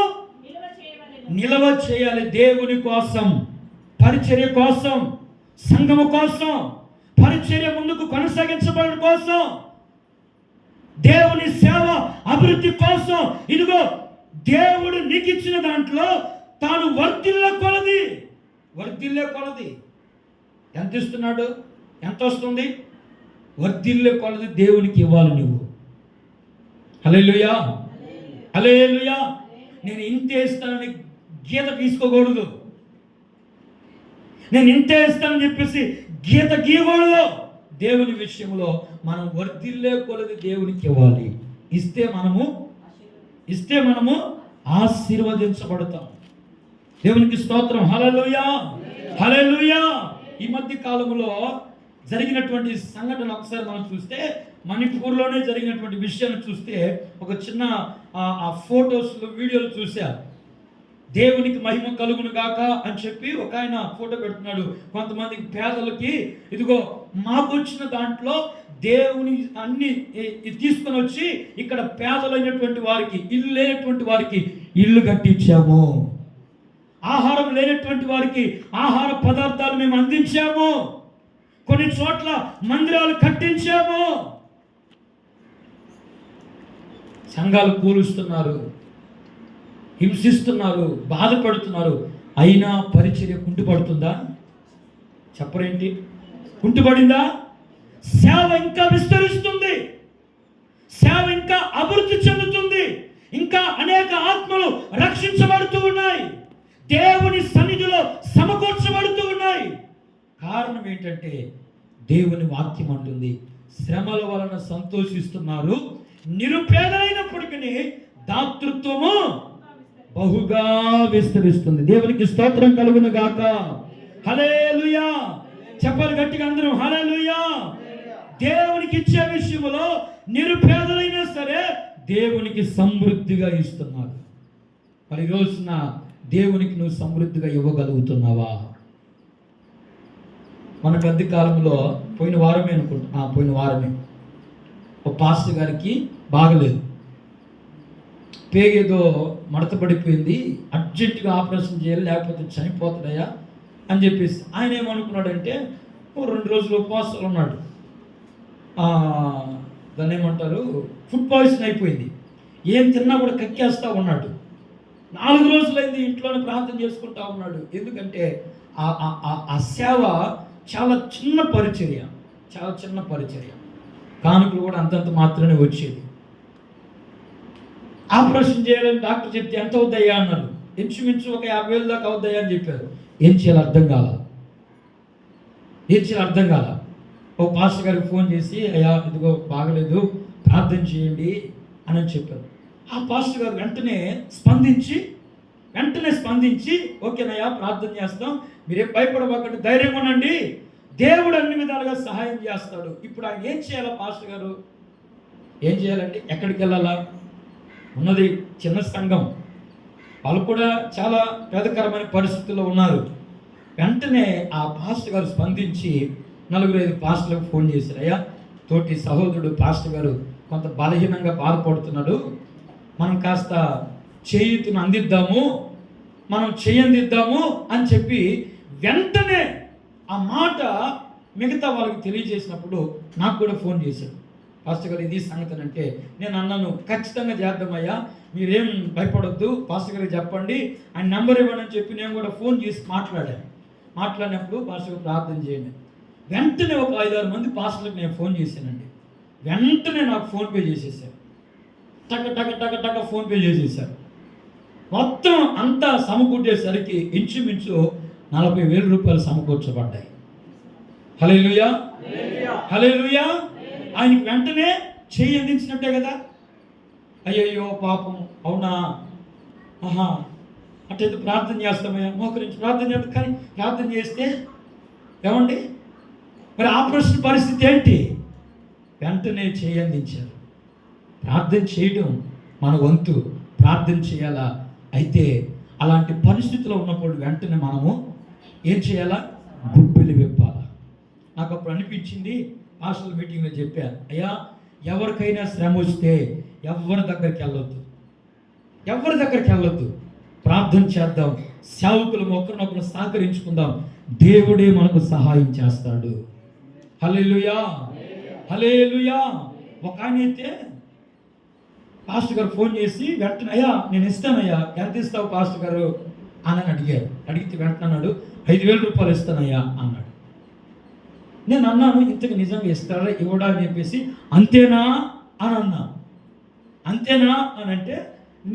నిలవ చేయాలి. దేవుని కోసం, పరిచర్య కోసం, సంఘము కోసం, పరిచర్య ముందుకు కొనసాగించబడడం కోసం, దేవుని సేవ అభివృద్ధి కోసం. ఇదిగో దేవుడు నీకు ఇచ్చిన దాంట్లో తాను వర్ధిల్లే కొలది ఎంత ఇస్తున్నాడు? ఎంత వస్తుంది? వర్ధిల్లే కొలది దేవునికి ఇవ్వాలి నువ్వు. హల్లెలూయా, హల్లెలూయా. నేను ఇంతే ఇస్తానని గీత తీసుకోకూడదు, నేను ఇంతే ఇస్తానని చెప్పేసి గీత గీయకూడదు. దేవుని విషయంలో మనం వర్ధిల్లే కొలది దేవునికి ఇవ్వాలి. ఇస్తే మనము ఆశీర్వదించబడతాం. దేవునికి స్తోత్రం. హల్లెలూయా, హల్లెలూయా. ఈ మధ్య కాలంలో జరిగినటువంటి సంఘటన ఒకసారి మనం చూస్తే మణిపూర్లోనే జరిగినటువంటి విషయాన్ని చూస్తే ఒక చిన్న ఆ ఫొటోస్లు వీడియోలు చూసా. దేవునికి మహిమ కలుగును గాక అని చెప్పి ఒక ఆయన ఫోటో పెడుతున్నాడు. కొంతమంది పేదలకి ఇదిగో మాకు వచ్చిన దాంట్లో దేవుని అన్ని తీసుకొని వచ్చి ఇక్కడ పేదలైనటువంటి వారికి, ఇల్లు లేనటువంటి వారికి ఇల్లు కట్టించాము, ఆహారం లేనటువంటి వారికి ఆహార పదార్థాలు మేము అందించాము, కొన్ని చోట్ల మందిరాలు కట్టించాము. సంఘాలు కూలుస్తున్నారు, హింసిస్తున్నారు, బాధపడుతున్నారు. అయినా పరిచర్య కుంటుపడుతుందా? చెప్పరేంటి? కుంటుపడిందా? సేవ ఇంకా విస్తరిస్తుంది, సేవ ఇంకా అభివృద్ధి చెందుతుంది, ఇంకా అనేక ఆత్మలు రక్షించబడుతూ ఉన్నాయి, దేవుని సన్నిధిలో సమకూర్చబడుతూ ఉన్నాయి. కారణం ఏంటంటే దేవుని వాక్యం అంటుంది, శ్రమల వలన సంతోషిస్తున్నారు, నిరుపేదలైనప్పటికీ దాతృత్వము బహుగా విస్తరిస్తుంది. దేవునికి స్తోత్రం కలుగును గాక. హల్లెలూయా. చెప్పాలి గట్టిగా అందరం, హల్లెలూయా. దేవునికి ఇచ్చే విషయంలో నిరుపేదలైనా సరే దేవునికి సమృద్ధిగా ఇస్తున్నారు. మరి రోజున దేవునికి నువ్వు సమృద్ధిగా ఇవ్వగలుగుతున్నావా? మన పెద్ద కాలంలో పోయిన వారమే ఒక పాస్టర్ గారికి బాగలేదు, పేగేదో మడత పడిపోయింది, అర్జెంటుగా ఆపరేషన్ చేయాలి లేకపోతే చనిపోతాడయా అని చెప్పేసి ఆయన ఏమనుకున్నాడంటే 2 రోజులు ఉపవాసాలు ఉన్నాడు. దాన్ని ఏమంటారు, ఫుడ్ పాయిజన్ అయిపోయింది, ఏం తిన్నా కూడా కక్కేస్తూ ఉన్నాడు. 4 రోజులైంది ఇంట్లోనే ప్రార్థన చేసుకుంటా ఉన్నాడు. ఎందుకంటే ఆ సేవ చాలా చిన్న పరిచర్య, కానుకలు కూడా అంతంత మాత్రమే వచ్చేది. ఆపరేషన్ చేయాలని డాక్టర్ చెప్తే ఎంత అవుతాయా అన్నారు. ఇంచుమించు ఒక 50,000 దాకా అవుతాయా అని చెప్పారు. ఏం చేయాలి అర్థం కాల. ఓ పాస్టర్ గారికి ఫోన్ చేసి, అయ్యా ఇదిగో బాగలేదు ప్రార్థన చేయండి అని చెప్పారు. ఆ పాస్టర్ గారు వెంటనే స్పందించి ఓకేనయ్యా ప్రార్థన చేస్తాం, మీరేం భయపడబాకండి, ధైర్యంగా ఉండండి, దేవుడు అన్ని విధాలుగా సహాయం చేస్తాడు. ఇప్పుడు ఆయన ఏం చేయాలా? పాస్టర్ గారు ఏం చేయాలండి? ఎక్కడికి వెళ్ళాలా? ఉన్నది చిన్న సంఘం, వాళ్ళు కూడా చాలా పేదకరమైన పరిస్థితుల్లో ఉన్నారు. వెంటనే ఆ పాస్టర్ గారు స్పందించి 4-5 పాస్టర్లకు ఫోన్ చేశారు. అయ్యా తోటి సహోదరుడు పాస్టర్ గారు కొంత బలహీనంగా బాధపడుతున్నాడు, మనం కాస్త చేయుతును అందిద్దాము, మనం చేయందిద్దాము అని చెప్పి వెంటనే ఆ మాట మిగతా వాళ్ళకి తెలియజేసినప్పుడు నాకు కూడా ఫోన్ చేశాడు. పాస్టర్ గారు ఇది సంగతి అంటే నేను అన్నాను, ఖచ్చితంగా చేద్దామయ్యా, మీరేం భయపడొద్దు, పాస్టర్ గారికి చెప్పండి, ఆయన నెంబర్ ఇవ్వండి అని చెప్పి నేను కూడా ఫోన్ చేసి మాట్లాడినప్పుడు పాస్టర్ గారు ప్రార్థన చేయండి. వెంటనే ఒక 5-6 మంది పాస్టర్లకు నేను ఫోన్ చేశానండి. వెంటనే నాకు ఫోన్పే చేసేసారు, టక ఫోన్పే చేసేసారు. మొత్తం అంతా సమకూర్చేసరికి ఇంచుమించు 40,000 రూపాయలు సమకూర్చబడ్డాయి. హల్లెలూయా. ఆయనకి వెంటనే చెయ్యి అందించినట్టే కదా. అయ్యయ్యో పాపం, అవునా, అట్టయితే ప్రార్థన చేస్తామయ్యా, మోకరించి ప్రార్థన చేస్తాం. కానీ ప్రార్థన చేస్తే ఏమండి మరి ఆపరేషన్ పరిస్థితి ఏంటి? వెంటనే చెయ్యి అందించారు. ప్రార్థన చేయడం మన వంతు, ప్రార్థన చేయాలా. అయితే అలాంటి పరిస్థితిలో ఉన్నప్పుడు వెంటనే మనము ఏం చేయాలా? గుప్పిలు విప్పాలా. నాకు అప్పుడు అనిపించింది, హాస్టల్ మీటింగ్లో చెప్పాను, అయ్యా ఎవరికైనా శ్రమ వస్తే ఎవరి దగ్గరికి వెళ్ళొద్దు, ప్రార్థన చేద్దాం, సేవకులు ఒకరినొకరు సహకరించుకుందాం, దేవుడే మనకు సహాయం చేస్తాడు. హల్లెలూయా. ఒక ఆయన అయితే పాస్టర్ గారు ఫోన్ చేసి వెంటనే, అయ్యా నేను ఇస్తానయ్యా, ఎంత ఇస్తావు పాస్టర్ గారు అని అడిగితే వెంటనే అన్నాడు, 5,000 రూపాయలు ఇస్తానయ్యా అన్నాడు. నేను అన్నాను, ఇంతకు నిజంగా ఇస్తారా ఇవ్వడా అని చెప్పేసి, అంతేనా అని అన్నా. అంతేనా అని అంటే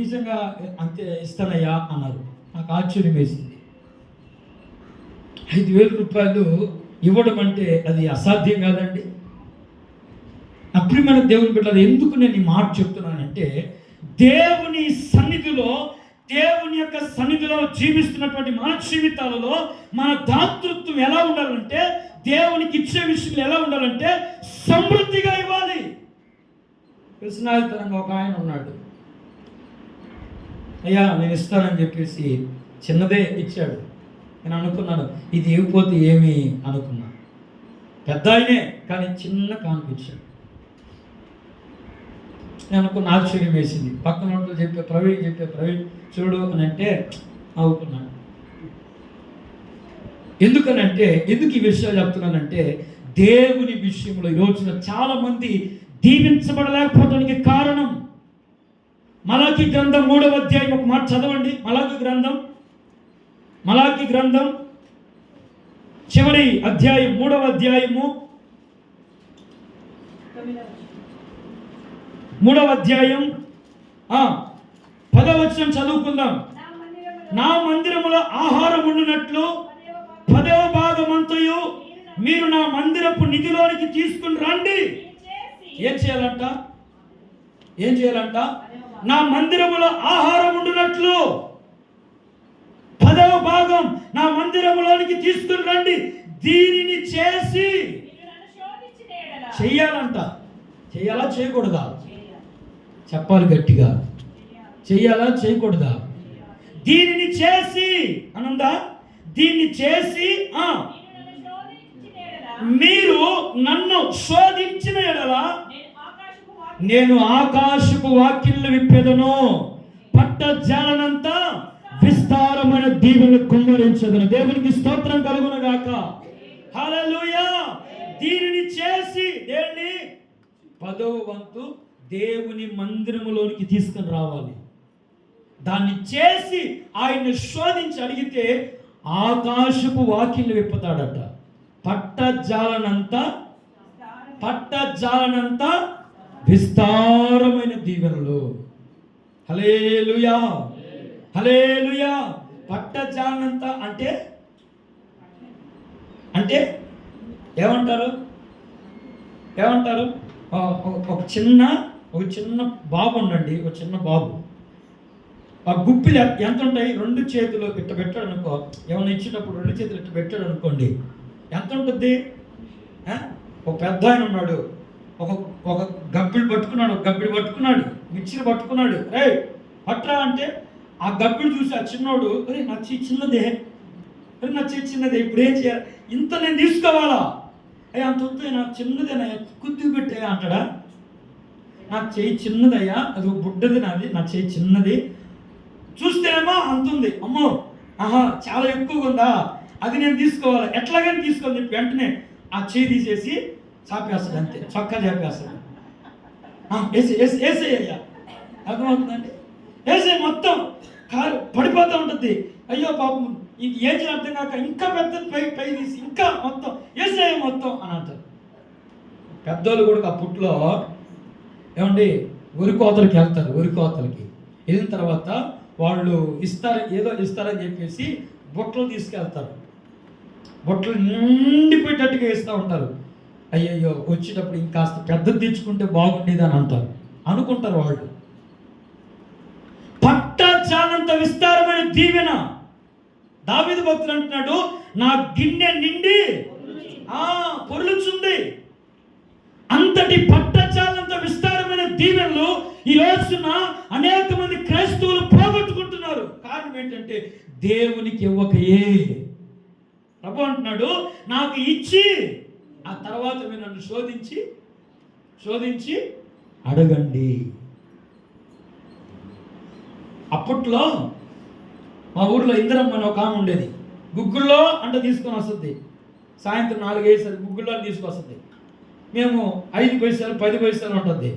నిజంగా అంతే ఇస్తానయ్యా అన్నారు. నాకు ఆశ్చర్యం వేసింది. 5,000 రూపాయలు ఇవ్వడం అంటే అది అసాధ్యం కాదండి. అప్రియమైన దేవుని బిడ్డలు, ఎందుకు నేను ఈ మాట చెప్తున్నానంటే, దేవుని యొక్క సన్నిధిలో జీవిస్తున్నటువంటి మన జీవితాలలో మన దాతృత్వం ఎలా ఉండాలంటే, దేవునికి ఇచ్చే విషయంలో ఎలా ఉండాలంటే సమృద్ధిగా ఇవ్వాలి. కృష్ణాదితరంగా ఒక ఆయన ఉన్నాడు. అయ్యా నేను ఇస్తానని చెప్పేసి చిన్నదే ఇచ్చాడు. నేను అనుకున్నాను ఇది ఇవ్వకపోతే ఏమి అనుకున్నా. పెద్ద ఆయనే కానీ చిన్న కానిపించాడు. నేను అనుకున్న ఆశ్చర్యం వేసింది. పక్కన ప్రవీణ్ ప్రవీణ్ చూడు అని అంటే నవ్వుకున్నాను. ఎందుకనంటే ఎందుకు ఈ విషయాలు చెప్తున్నానంటే దేవుని విషయంలో ఈ రోజున చాలా మంది దీవించబడలేకపోవడానికి కారణం మలాకి గ్రంథం 3వ అధ్యాయం ఒక మాట చదవండి. మలాకి గ్రంథం చివరి అధ్యాయం 3వ అధ్యాయము 3వ అధ్యాయం 10వ వచనం చదువుకుందాం. నా మందిరములో ఆహారం ఉండునట్లు 10వ భాగమంతయు మీరు నా మందిరపు నిధిలోనికి తీసుకుని రండి. ఏం చేయాలంట? నా మందిరములో ఆహారం ఉండునట్లు 10వ భాగం నా మందిరములోనికి తీసుకుని రండి. దీనిని చేసి చెయ్యాలంట. చెయ్యాలా చేయకూడదా? చెప్పాలి గట్టిగా. చెయ్యాలా చేయకూడదా? దీనిని చేసి అనుందా? దీన్ని చేసి మీరు నన్ను శోధించిన ఎడల నేను ఆకాశపు వాకిళ్ళు విప్పెదను, పట్టజాలనంత విస్తారమైన దీవెనలు కుమ్మరించదను. దేవునికి స్తోత్రం కలుగును గాక. హల్లెలూయా. దీనిని చేసి దేన్ని 10వ వంతు దేవుని మందిరములోనికి తీసుకుని రావాలి. దాన్ని చేసి ఆయన్ని శోధించి అడిగితే ఆకాశపు వాకిళ్ళు విప్పుతాడట. పట్టజాలనంత విస్తారమైన దీవెనలు. హల్లెలూయా, హల్లెలూయా. పట్టజాలనంత అంటే ఏమంటారు? ఒక చిన్న బాబు ఉండండి. ఒక చిన్న బాబు ఆ గుప్పిలు ఎంత ఉంటాయి? 2 చేతులు ఇట్ట పెట్టాడు అనుకో. ఏమన్నా ఇచ్చేటప్పుడు 2 చేతులు ఇట్ట పెట్టాడు అనుకోండి, ఎంత ఉంటుంది? ఒక పెద్ద ఆయన ఉన్నాడు, ఒక గబ్బిడి పట్టుకున్నాడు, మిక్సీని పట్టుకున్నాడు. రే పట్రా అంటే ఆ గబ్బిడి చూసి ఆ చిన్నోడు నా చెయ్యి చిన్నదే, ఇప్పుడు ఏం చేయాలి? ఇంత నేను తీసుకోవాలా? అంత వద్దు, నాకు చిన్నదేనయ్యా, కుద్దు పెట్టే అంటాడా? నాకు చెయ్యి చిన్నదయ్యా, అది బుడ్డది నాది, నా చెయ్యి చిన్నది. చూస్తేనేమో అంతుంది, అమ్మో చాలా ఎక్కువగా ఉందా, అది నేను తీసుకోవాలి, ఎట్లాగని తీసుకోవాలి చెప్పి వెంటనే ఆ చెయ్యి తీసేసి చాపేస్తాడు. అంతే, చొక్కా చాపేస్తాడు. వేసేయ్యా, అర్థమవుతుందండి? వేసే మొత్తం కారు పడిపోతూ ఉంటుంది. అయ్యో పాపం ఏం చేయాలి అర్థం కాక ఇంకా పెద్ద పై తీసి ఇంకా మొత్తం వేసేయ మొత్తం అని అంటారు. పెద్దోళ్ళు కూడా అప్పట్లో ఏమండి వరి కోతలకి వెళ్తారు. వరి కోతలకి వెళ్ళిన తర్వాత వాళ్ళు ఏదో ఇస్తారని చెప్పేసి బొట్టలు తీసుకెళ్తారు. బొట్టలు నిండిపోయేటట్టుగా ఇస్తూ ఉంటారు. అయ్యయ్యో వచ్చేటప్పుడు ఇంకాస్త పెద్దది తెచ్చుకుంటే బాగుండేది అని అనుకుంటారు వాళ్ళు. పట్టజాలంత విస్తారమైన దీవెన. దావీదు భక్తుడు అంటున్నాడు, నా గిన్నె నిండి పొర్లుచుంది. అంతటి పట్టజాలంత విస్తారమైన దీవెనలు ఈ రోజున అనేక మంది క్రైస్తవులు పోగొట్టుకుంటున్నారు. కారణం ఏంటంటే దేవునికి ఇవ్వకయే. ప్రభు అంటున్నాడు, నాకు ఇచ్చి ఆ తర్వాత మీరు నన్ను శోధించి అడగండి. అప్పట్లో మా ఊర్లో ఇందిరమ్మ అని ఒక ఆమె ఉండేది. గుగ్గుల్లో అంట తీసుకొని వస్తుంది. సాయంత్రం 4-5 గుగ్గుల్లో తీసుకొస్తుంది. మేము 5 పైసలు 10 పైసలు ఉంటుంది.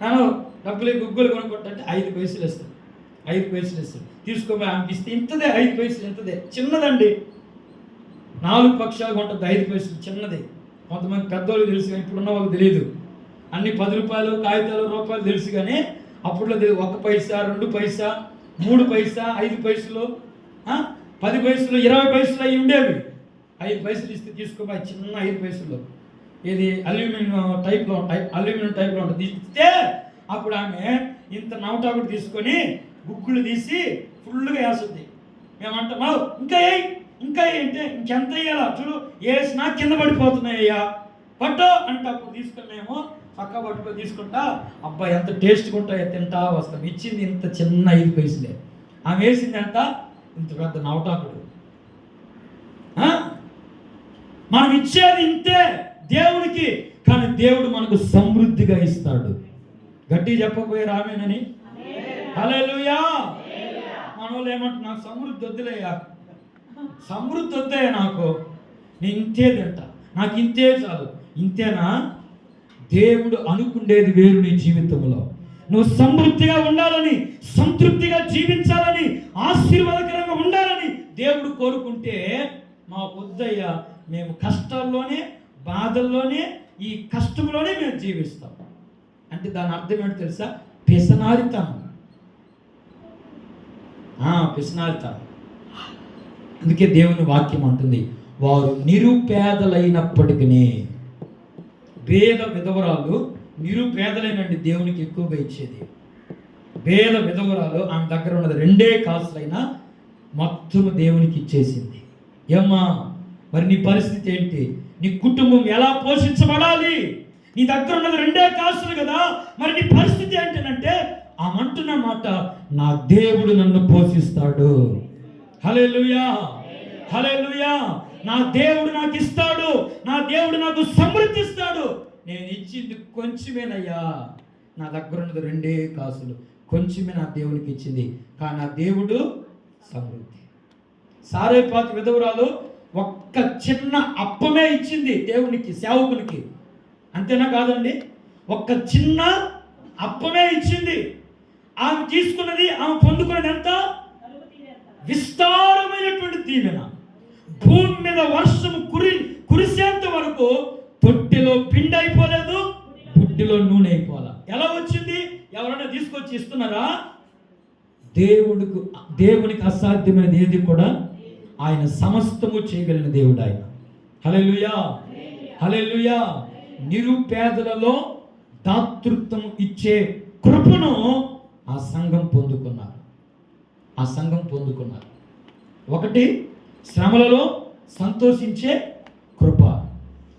నేను డబ్బులు గుగ్గులు కొనుక్కుంటే 5 పైసలు ఇస్తాను. 5 పైసలు ఇస్తాను. తీసుకోపోయి ఆమెకి ఇస్తే ఇంతదే 5 పైసలు, ఇంతదే చిన్నదండి. 4 పక్షాలు ఉంటుంది 5 పైసలు చిన్నది. కొంతమంది పెద్దవాళ్ళు తెలుసు కానీ ఇప్పుడున్న వాళ్ళకి తెలియదు. అన్ని 10 రూపాయలు కాగితాలు రూపాయలు తెలుసు కానీ అప్పుడులో 1 పైసా 2 పైసా 3 పైసా 5 పైసలు 10 పైసలు 20 పైసలు అవి ఉండేవి. 5 పైసలు ఇస్తే తీసుకోపోయి చిన్న 5 పైసలు ఇది అల్యూమినియం టైప్లో ఉంటుంది. ఇస్తే అప్పుడు ఆమె ఇంత నవటాకుడు తీసుకొని గుగ్గులు తీసి ఫుల్గా వేస్తుంది. మేమంటాం ఇంకా ఇంకా ఏంటి, ఇంకెంత వేయాలా చూడు, వేసినా కింద పడిపోతున్నాయ్యా, పట్టు అంటే అప్పుడు తీసుకుని మేము పక్క పట్టుకొని తీసుకుంటా, అబ్బా ఎంత టేస్ట్గా ఉంటాయో తింటా వస్తాం. ఇచ్చింది ఇంత చిన్న 5 పైసలే, ఆమె వేసింది ఎంత, ఇంత పెద్ద నవటాకుడు. మనం ఇచ్చేది ఇంతే దేవునికి, కానీ దేవుడు మనకు సమృద్ధిగా ఇస్తాడు. గట్టి చెప్పకపోయారు ఆమేనని? హల్లెలూయా. మన వాళ్ళు ఏమంటారు, నాకు సమృద్ధి వద్దులేయా, సమృద్ధి వద్దే, నాకు నేను ఇంతే తింటా, నాకు ఇంతే చాలు. ఇంతేనా? దేవుడు అనుకుండేది వేరు. నీ జీవితంలో నువ్వు సమృద్ధిగా ఉండాలని, సంతృప్తిగా జీవించాలని, ఆశీర్వాదకరంగా ఉండాలని దేవుడు కోరుకుంటే, మా వద్దయ్యా, మేము కష్టాల్లోనే, బాధల్లోనే, ఈ కష్టంలోనే మేము జీవిస్తాం అంటే దాని అర్థం ఏంటో తెలుసా? పిసనారితనం. పిసనారితనం. అందుకే దేవుని వాక్యం అంటుంది, వారు నిరుపేదలైనప్పటికీ. పేద విధవరాలు నిరుపేదలైనండి దేవునికి ఎక్కువగా ఇచ్చేది. పేద విధవరాలు, ఆమె దగ్గర ఉన్నది 2 కాసులైనా మొత్తం దేవునికి ఇచ్చేసింది. ఏమ్మా, మరి నీ పరిస్థితి ఏంటి? నీ కుటుంబం ఎలా పోషించబడాలి? నీ దగ్గర ఉన్నది 2 కాసులు కదా, మరి నీ పరిస్థితి ఏంటంటే, ఆమంటున్న మాట, నా దేవుడు నన్ను పోషిస్తాడు. హల్లెలూయా, హల్లెలూయా. నా దేవుడు నాకు ఇస్తాడు, నా దేవుడు నాకు సమృద్ధి ఇస్తాడు. నేను ఇచ్చింది కొంచెమేనయ్యా, నా దగ్గర ఉన్నది 2 కాసులు, కొంచెమే నా దేవునికి ఇచ్చింది, కానీ నా దేవుడు సమృద్ధి. సారేపాతి విధవరాలు ఒక్క చిన్న అప్పమే ఇచ్చింది దేవునికి, సేవకునికి. అంతేనా కాదండి? ఒక్క చిన్న అప్పమే ఇచ్చింది. ఆమె తీసుకున్నది, ఆమె పొందుకున్నది ఎంత? విస్తారమైనటువంటి దీవెన. భూమి మీద వర్షము కురిసేంత వరకు తొట్టెలో పిండి అయిపోలేదు, బుడ్డిలో నూనె అయిపోలే. ఎలా వచ్చింది? ఎవరైనా తీసుకొచ్చి ఇస్తున్నారా? దేవునికి అసాధ్యమైనది ఏది కూడా, ఆయన సమస్తము చేయగలిగిన దేవుడు ఆయన. హల్లెలూయా, హల్లెలూయా. నిరుపేదలలో దాతృత్వం ఇచ్చే కృపను ఆ సంఘం పొందుకున్నారు. ఆ సంఘం పొందుకున్నారు. ఒకటి, శ్రమలలో సంతోషించే కృప.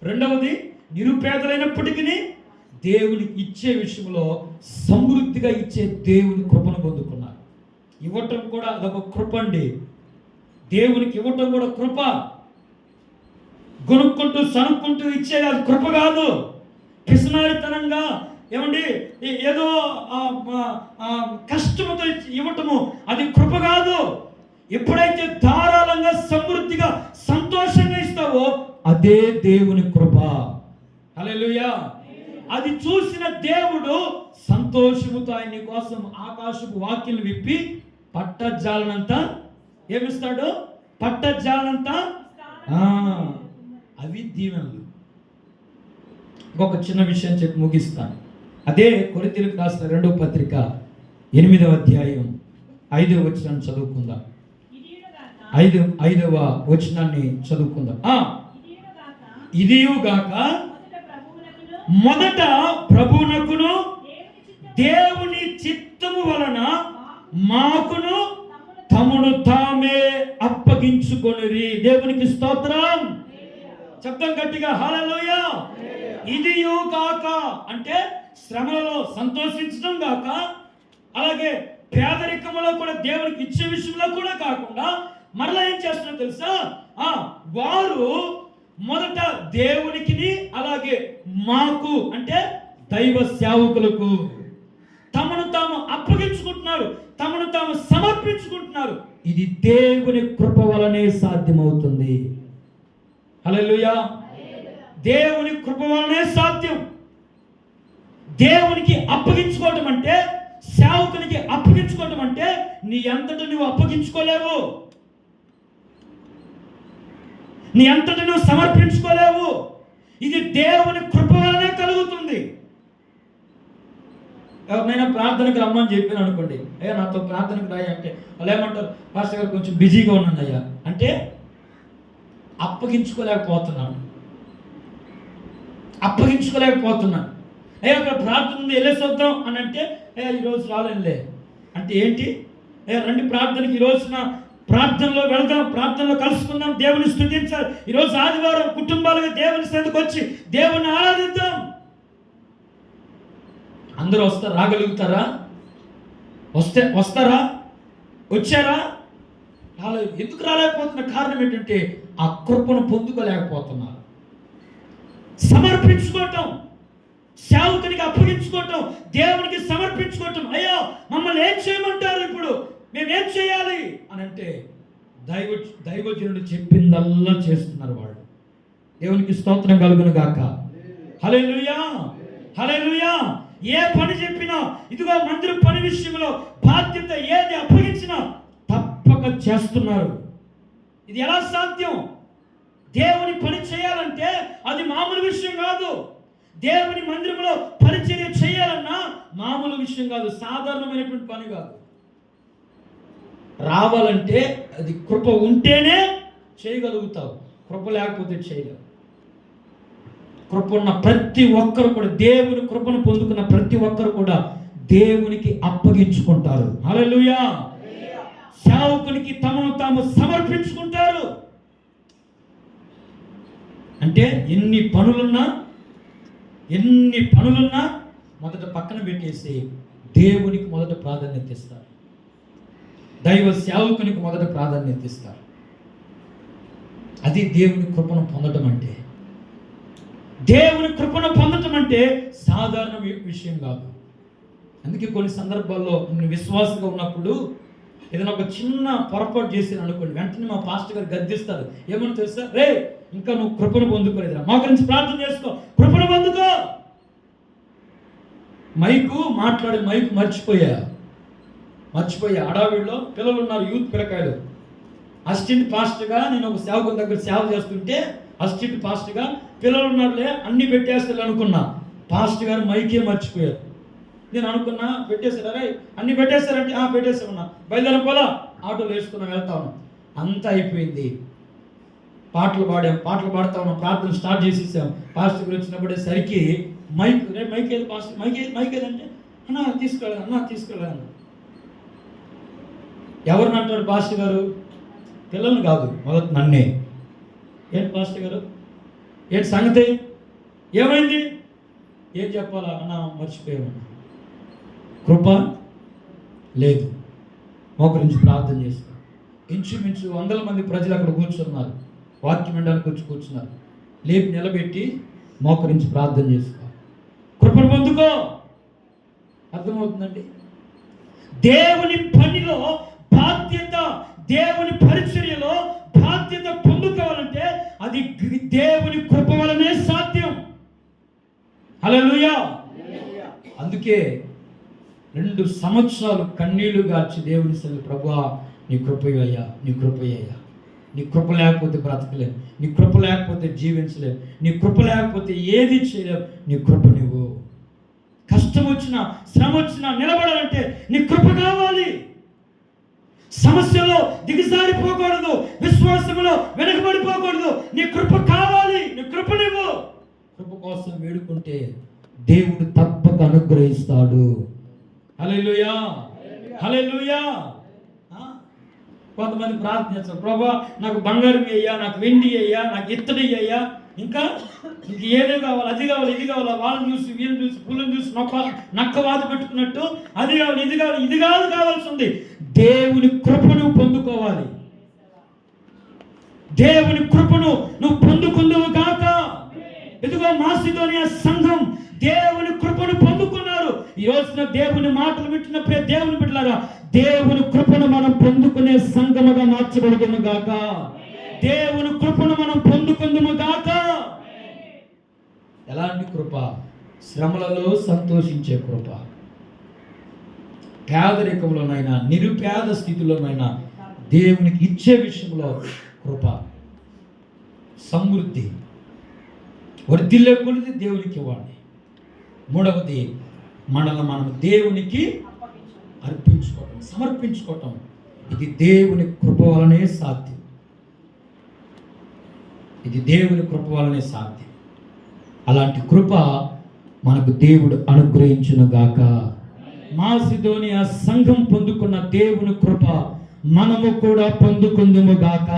రెండవది, నిరుపేదలైనప్పటికీ దేవునికి ఇచ్చే విషయంలో సమృద్ధిగా ఇచ్చే దేవుని కృపను పొందుకున్నారు. ఇవ్వటం కూడా అదొక కృప అండి. దేవునికి ఇవ్వటం కూడా కృప. కొనుక్కుంటూ సనుక్కుంటూ ఇచ్చేది అది కృప కాదు. పిసినారితనంగా ఏమండి ఏదో కష్టముతో ఇవ్వటము అది కృప కాదు. ఎప్పుడైతే ధారాళంగా సమృద్ధిగా సంతోషంగా ఇస్తావో అదే దేవుని కృప. హల్లెలూయా. అది చూసిన దేవుడు సంతోషముతో ఆయన కోసం ఆకాశపు వాక్యలు విప్పి పట్టజాలనంతా ఏమిస్తాడు? పట్టజాలనంతా అవి దీవెనలు. ఇంకొక చిన్న విషయం చెప్పి ముగిస్తాను. అదే కొరింథీయులకు రాసిన 2వ పత్రిక 8వ అధ్యాయం 5వ వచనాన్ని చదువుకుందాం. 5వ వచనాన్ని చదువుకుందాం. ఇదియుగాక మొదట ప్రభువునకును దేవుని చిత్తము వలన మాకును తమను తామే అప్పగించుకొనిరి. దేవునికి స్తోత్రం. శబ్దం గట్టిగా హల్లెలూయా. ఇదియుగాక అంటే శ్రమలలో సంతోషించడం గాక, అలాగే పేదరికములో కూడా దేవునికి ఇచ్చే విషయంలో కూడా కాకుండా మరలా ఏం చేస్తున్నా తెలుసా? వారు మొదట దేవునికి, అలాగే మాకు అంటే దైవ సేవకులకు తమను తాము అప్పగించుకుంటున్నారు, తమను తాము సమర్పించుకుంటున్నారు. ఇది దేవుని కృప వలనే సాధ్యమవుతుంది. హల్లెలూయా. దేవుని కృప వలనే సాధ్యం. దేవునికి అప్పగించుకోవటం అంటే, సేవకునికి అప్పగించుకోవటం అంటే నీ అంతటా నువ్వు అప్పగించుకోలేవు, నీ అంతటా నువ్వు సమర్పించుకోలేవు. ఇది దేవుని కృప వలనే కలుగుతుంది. ఎవరినైనా ప్రార్థనకు రమ్మని చెప్పాను అనుకోండి, అయ్యా నాతో ప్రార్థనకు రాయి అంటే వాళ్ళు ఏమంటారు? పాస్టర్ గారు కొంచెం బిజీగా ఉన్నాను అయ్యా అంటే అప్పగించుకోలేకపోతున్నాను. అయ్యా అక్కడ ప్రార్థన ఉంది వెళ్ళేసి వద్దాం అని అంటే ఈరోజు రాలేనులే అంటే ఏంటి? రండి ప్రార్థనకి, ఈ రోజున ప్రార్థనలో వెళ్దాం, ప్రార్థనలో కలుసుకుందాం, దేవుని స్తుతించాలి. ఈరోజు ఆదివారం కుటుంబాలుగా దేవుని సన్నిధికి వచ్చి దేవుని ఆరాధిద్దాం. అందరూ రాగలుగుతారా? వస్తారా? వచ్చారా? రాలేదు. ఎందుకు రాలేకపోతున్న కారణం ఏంటంటే ఆ కృపను పొందుకోలేకపోతున్నారు. సమర్పించుకోవటం, సేవకునికి అప్పగించుకోవటం, దేవునికి సమర్పించుకోవటం. అయ్యో మమ్మల్ని ఏం చేయమంటారు, ఇప్పుడు మేమేం చేయాలి అని అంటే దైవజనుడు చెప్పిందల్లా చేస్తున్నారు వాళ్ళు. దేవునికి స్తోత్రం కలుగును గాక. హల్లెలూయా, హల్లెలూయా. ఏ పని చెప్పినా, ఇదిగో మందిరం పని విషయంలో బాధ్యత ఏది అప్పగించినా తప్పక చేస్తున్నారు. ఇది ఎలా సాధ్యం? దేవుని పని చేయాలంటే అది మామూలు విషయం కాదు. దేవుని మందిరంలో పరిచర్య చేయాలన్నా మామూలు విషయం కాదు, సాధారణమైనటువంటి పని కాదు. రావాలంటే అది కృప ఉంటేనే చేయగలుగుతావు, కృప లేకపోతే చేయలేవు. కృప ఉన్న ప్రతి ఒక్కరు కూడా, దేవుని కృపను పొందుకున్న ప్రతి ఒక్కరు కూడా దేవునికి అప్పగించుకుంటారు. హల్లెలూయా. సేవకునికి తమను తాము సమర్పించుకుంటారు. అంటే ఎన్ని పనులున్నా మొదట పక్కన పెట్టేసి దేవునికి మొదట ప్రాధాన్యత ఇస్తారు. దైవ సేవకునికి మొదట ప్రాధాన్యత ఇస్తారు. అది దేవుని కృపను పొందడం అంటే. దేవుని కృపను పొందటం అంటే సాధారణ విషయం కాదు. అందుకే కొన్ని సందర్భాల్లో నేను విశ్వాసంగా ఉన్నప్పుడు ఏదైనా ఒక చిన్న పొరపాటు చేసాను అనుకోండి, వెంటనే మా పాస్టర్ గారు గద్దిస్తారు. ఏమని తెలుసా? రే, ఇంకా నువ్వు కృపను పొందుకోలేదురా, మా గురించి ప్రార్థన చేసుకో, కృపను పొందుకో. మాట్లాడే మైకు మర్చిపోయా. అడావిడిలో పిల్లలు ఉన్నారు, యూత్ పిల్లకాయలు. అసిస్టెంట్ పాస్టర్గా నేను ఒక సేవకుల దగ్గర సేవ చేస్తుంటే అసిస్టెంట్ పాస్టర్గా పిల్లలు ఉన్నారులే అన్ని పెట్టేస్తారు అనుకున్నా. పాస్టర్ గారు మైకే మర్చిపోయారు. నేను అనుకున్నా పెట్టేశారా, అన్ని పెట్టేశారంటే పెట్టేసామన్నా, బయలుదేరం పోలా, ఆటోలో వేసుకున్నాం, వెళ్తా ఉన్నాం. అంతా అయిపోయింది. పాటలు పాడుతా ఉన్నాం, ప్రార్థన స్టార్ట్ చేసేసాం. పాస్టర్ గారు వచ్చినప్పుడేసరికి మైక్ ఏది పాస్టర్, మైక్ ఏదంటే తీసుకెళ్ళాను. ఎవరిని అంటాడు పాస్టర్ గారు? పిల్లల్ని కాదు, మొదట నన్నే. ఏంటి పాస్టర్ గారు, ఏంటి సంగతి, ఏమైంది, ఏం చెప్పాలా మర్చిపోయామన్నా. కృప లేదు. మోకరించి ప్రార్థన చేసుకో. ఇంచుమించు 100 మంది ప్రజలు అక్కడ కూర్చున్నారు, వాక్యం వినడానికి వచ్చి కూర్చున్నారు. లేపి నిలబెట్టి మోకరించి ప్రార్థన చేసుకో, కృపను పొందుకో. అర్థమవుతుందండి? దేవుని పనిలో బాధ్యత, దేవుని పరిచర్యలో బాధ్యత పొందుకోవాలంటే అది దేవుని కృప వలనే సాధ్యం. హల్లెలూయా. అందుకే 2 సంవత్సరాలు కన్నీళ్లు గార్చి దేవుని సన్నిధిలో, ప్రభువా నీ కృపయ్యా, నీ కృపయ్యా, నీ కృప లేకపోతే బ్రతకలేము, నీ కృప లేకపోతే జీవించలేము, నీ కృప లేకపోతే ఏది చేయలేము, నీ కృప నువ్వు. కష్టం వచ్చినా శ్రమ వచ్చినా నిలబడాలంటే నీ కృప కావాలి. సమస్యలో దిగజారిపోకూడదు, విశ్వాసంలో వెనకబడిపోకూడదు. నీ కృప కావాలి, నీ కృప నువ్వు. కృప కోసం వేడుకుంటే దేవుడు తప్పక అనుగ్రహిస్తాడు. హల్లెలూయా, హల్లెలూయా. కొంతమంది ప్రార్థించారు, ప్రభా నాకు బంగారం అయ్యా, నాకు వెండి అయ్యా, నాకు ఇత్తడి అయ్యా, ఇంకా ఏదో కావాలి, అది కావాలి, ఇది కావాలి, వాళ్ళని చూసి వీళ్ళని చూసి పుల్లని చూసి నక్కవాదు పెట్టుకున్నట్టు అది కావాలి, ఇది కావాలి, ఇది కాదు కావాల్సి ఉంది. దేవుని కృపను పొందుకోవాలి. దేవుని కృపను నువ్వు పొందుకుందువు గాక. ఇదిగో మాసిదోనియా సంఘం దేవుని కృపను పొందుకున్నారు. ఈ రోజున దేవుని మాటలు వింటున్నప్పుడే దేవుని బిడ్డలారా, దేవుని కృపను మనం పొందుకునే సంఘముగా మార్చబడుదుము గాక. దేవుని కృపను మనం పొందుకుందుము గాక. ఎలాంటి కృప? శ్రమలలో సంతోషించే కృప. పేదరికంలోనైనా నిరుపేద స్థితిలోనైనా దేవునికి ఇచ్చే విషయంలో కృప. సమృద్ధి వర్ధిల్లే కొలిది దేవునికి ఇవ్వాలి. 3వది మనల్ని మనం దేవునికి అర్పించుకోవటం, సమర్పించుకోవటం. ఇది దేవుని కృప వలనే సాధ్యం. ఇది దేవుని కృప వలనే సాధ్యం. అలాంటి కృప మనకు దేవుడు అనుగ్రహించును గాక. మాసిదోనియా సంఘం పొందుకున్న దేవుని కృప మనము కూడా పొందుకుందుము గాక.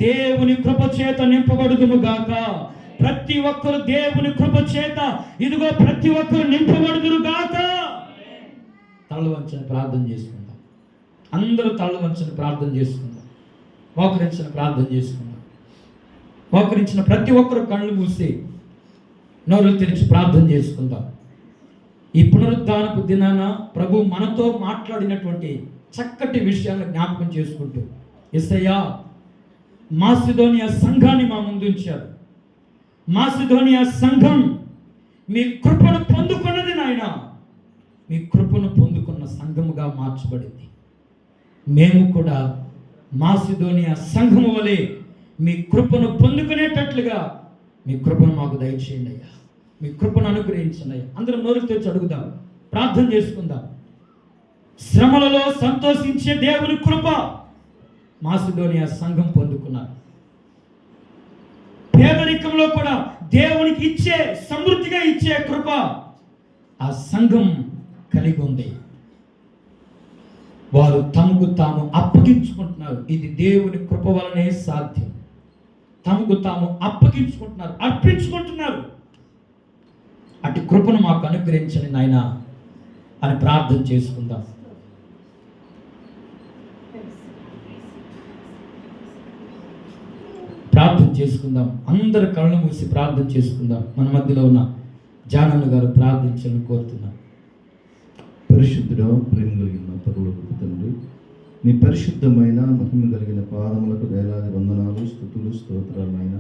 దేవుని కృప చేత నింపబడుదుము గాక. ప్రతి ఒక్కరు దేవుని కృప చేత ఇదిగో ప్రతి ఒక్కరు నింపబడుదురు గాక. తళ్ళు వంచని ప్రార్థన చేసుకుందాం. అందరూ తళ్ళు వంచని ప్రార్థన చేసుకుందాం. మోకరించిన ప్రార్థన చేసుకుందాం. మోకరించిన ప్రతి ఒక్కరు కళ్ళు మూసి నోరు తెరిచి ప్రార్థన చేసుకుందాం. ఈ పునరుద్ధానపు దినాన ప్రభు మనతో మాట్లాడినటువంటి చక్కటి విషయాలను జ్ఞాపకం చేసుకుంటూ, యేసయ్యా మాసిదోనియా సంఘాన్ని మా ముందు ఉంచారు. మాసిదోనియా సంఘం మీ కృపను పొందుకున్నది నాయన. మీ కృపను పొందుకున్న సంఘముగా మార్చబడింది. మేము కూడా మాసిదోనియా సంఘము వలె మీ కృపను పొందుకునేటట్లుగా మీ కృపను మాకు దయచేయండి అయ్యా. మీ కృపను అనుగ్రహించండి అయ్యా. అందరం నోరు తెరిచి అడుగుదాం, ప్రార్థన చేసుకుందాం. శ్రమలలో సంతోషించే దేవుని కృప మాసిదోనియా సంఘం పొందుకున్నారు. పేదరికంలో కూడా దేవునికి ఇచ్చే, సమృద్ధిగా ఇచ్చే కృప ఆ సంఘం కలిగి ఉంది. వారు తమకు తాము అప్పగించుకుంటున్నారు. ఇది దేవుని కృప వలనే సాధ్యం. తమకు తాము అప్పగించుకుంటున్నారు, అర్పించుకుంటున్నారు. అటు కృపను మాకు అనుగ్రహించండి నాయన అని ప్రార్థన చేసుకుందాం. ప్రార్థన చేసుకుందాం. అందరు కళ్ళు మూసి ప్రార్థన చేసుకుందాం. మన మధ్యలో ఉన్న జానన్న గారు ప్రార్థించాలని కోరుతున్నాం. పరిశుద్ధుడా, ప్రేమ కలిగిన పరలోకపు తండ్రి, నీ పరిశుద్ధమైన మహిమ కలిగిన పాదములకు వేలాది వందనాలు, స్తుతులు, స్తోత్రాలు నాయన.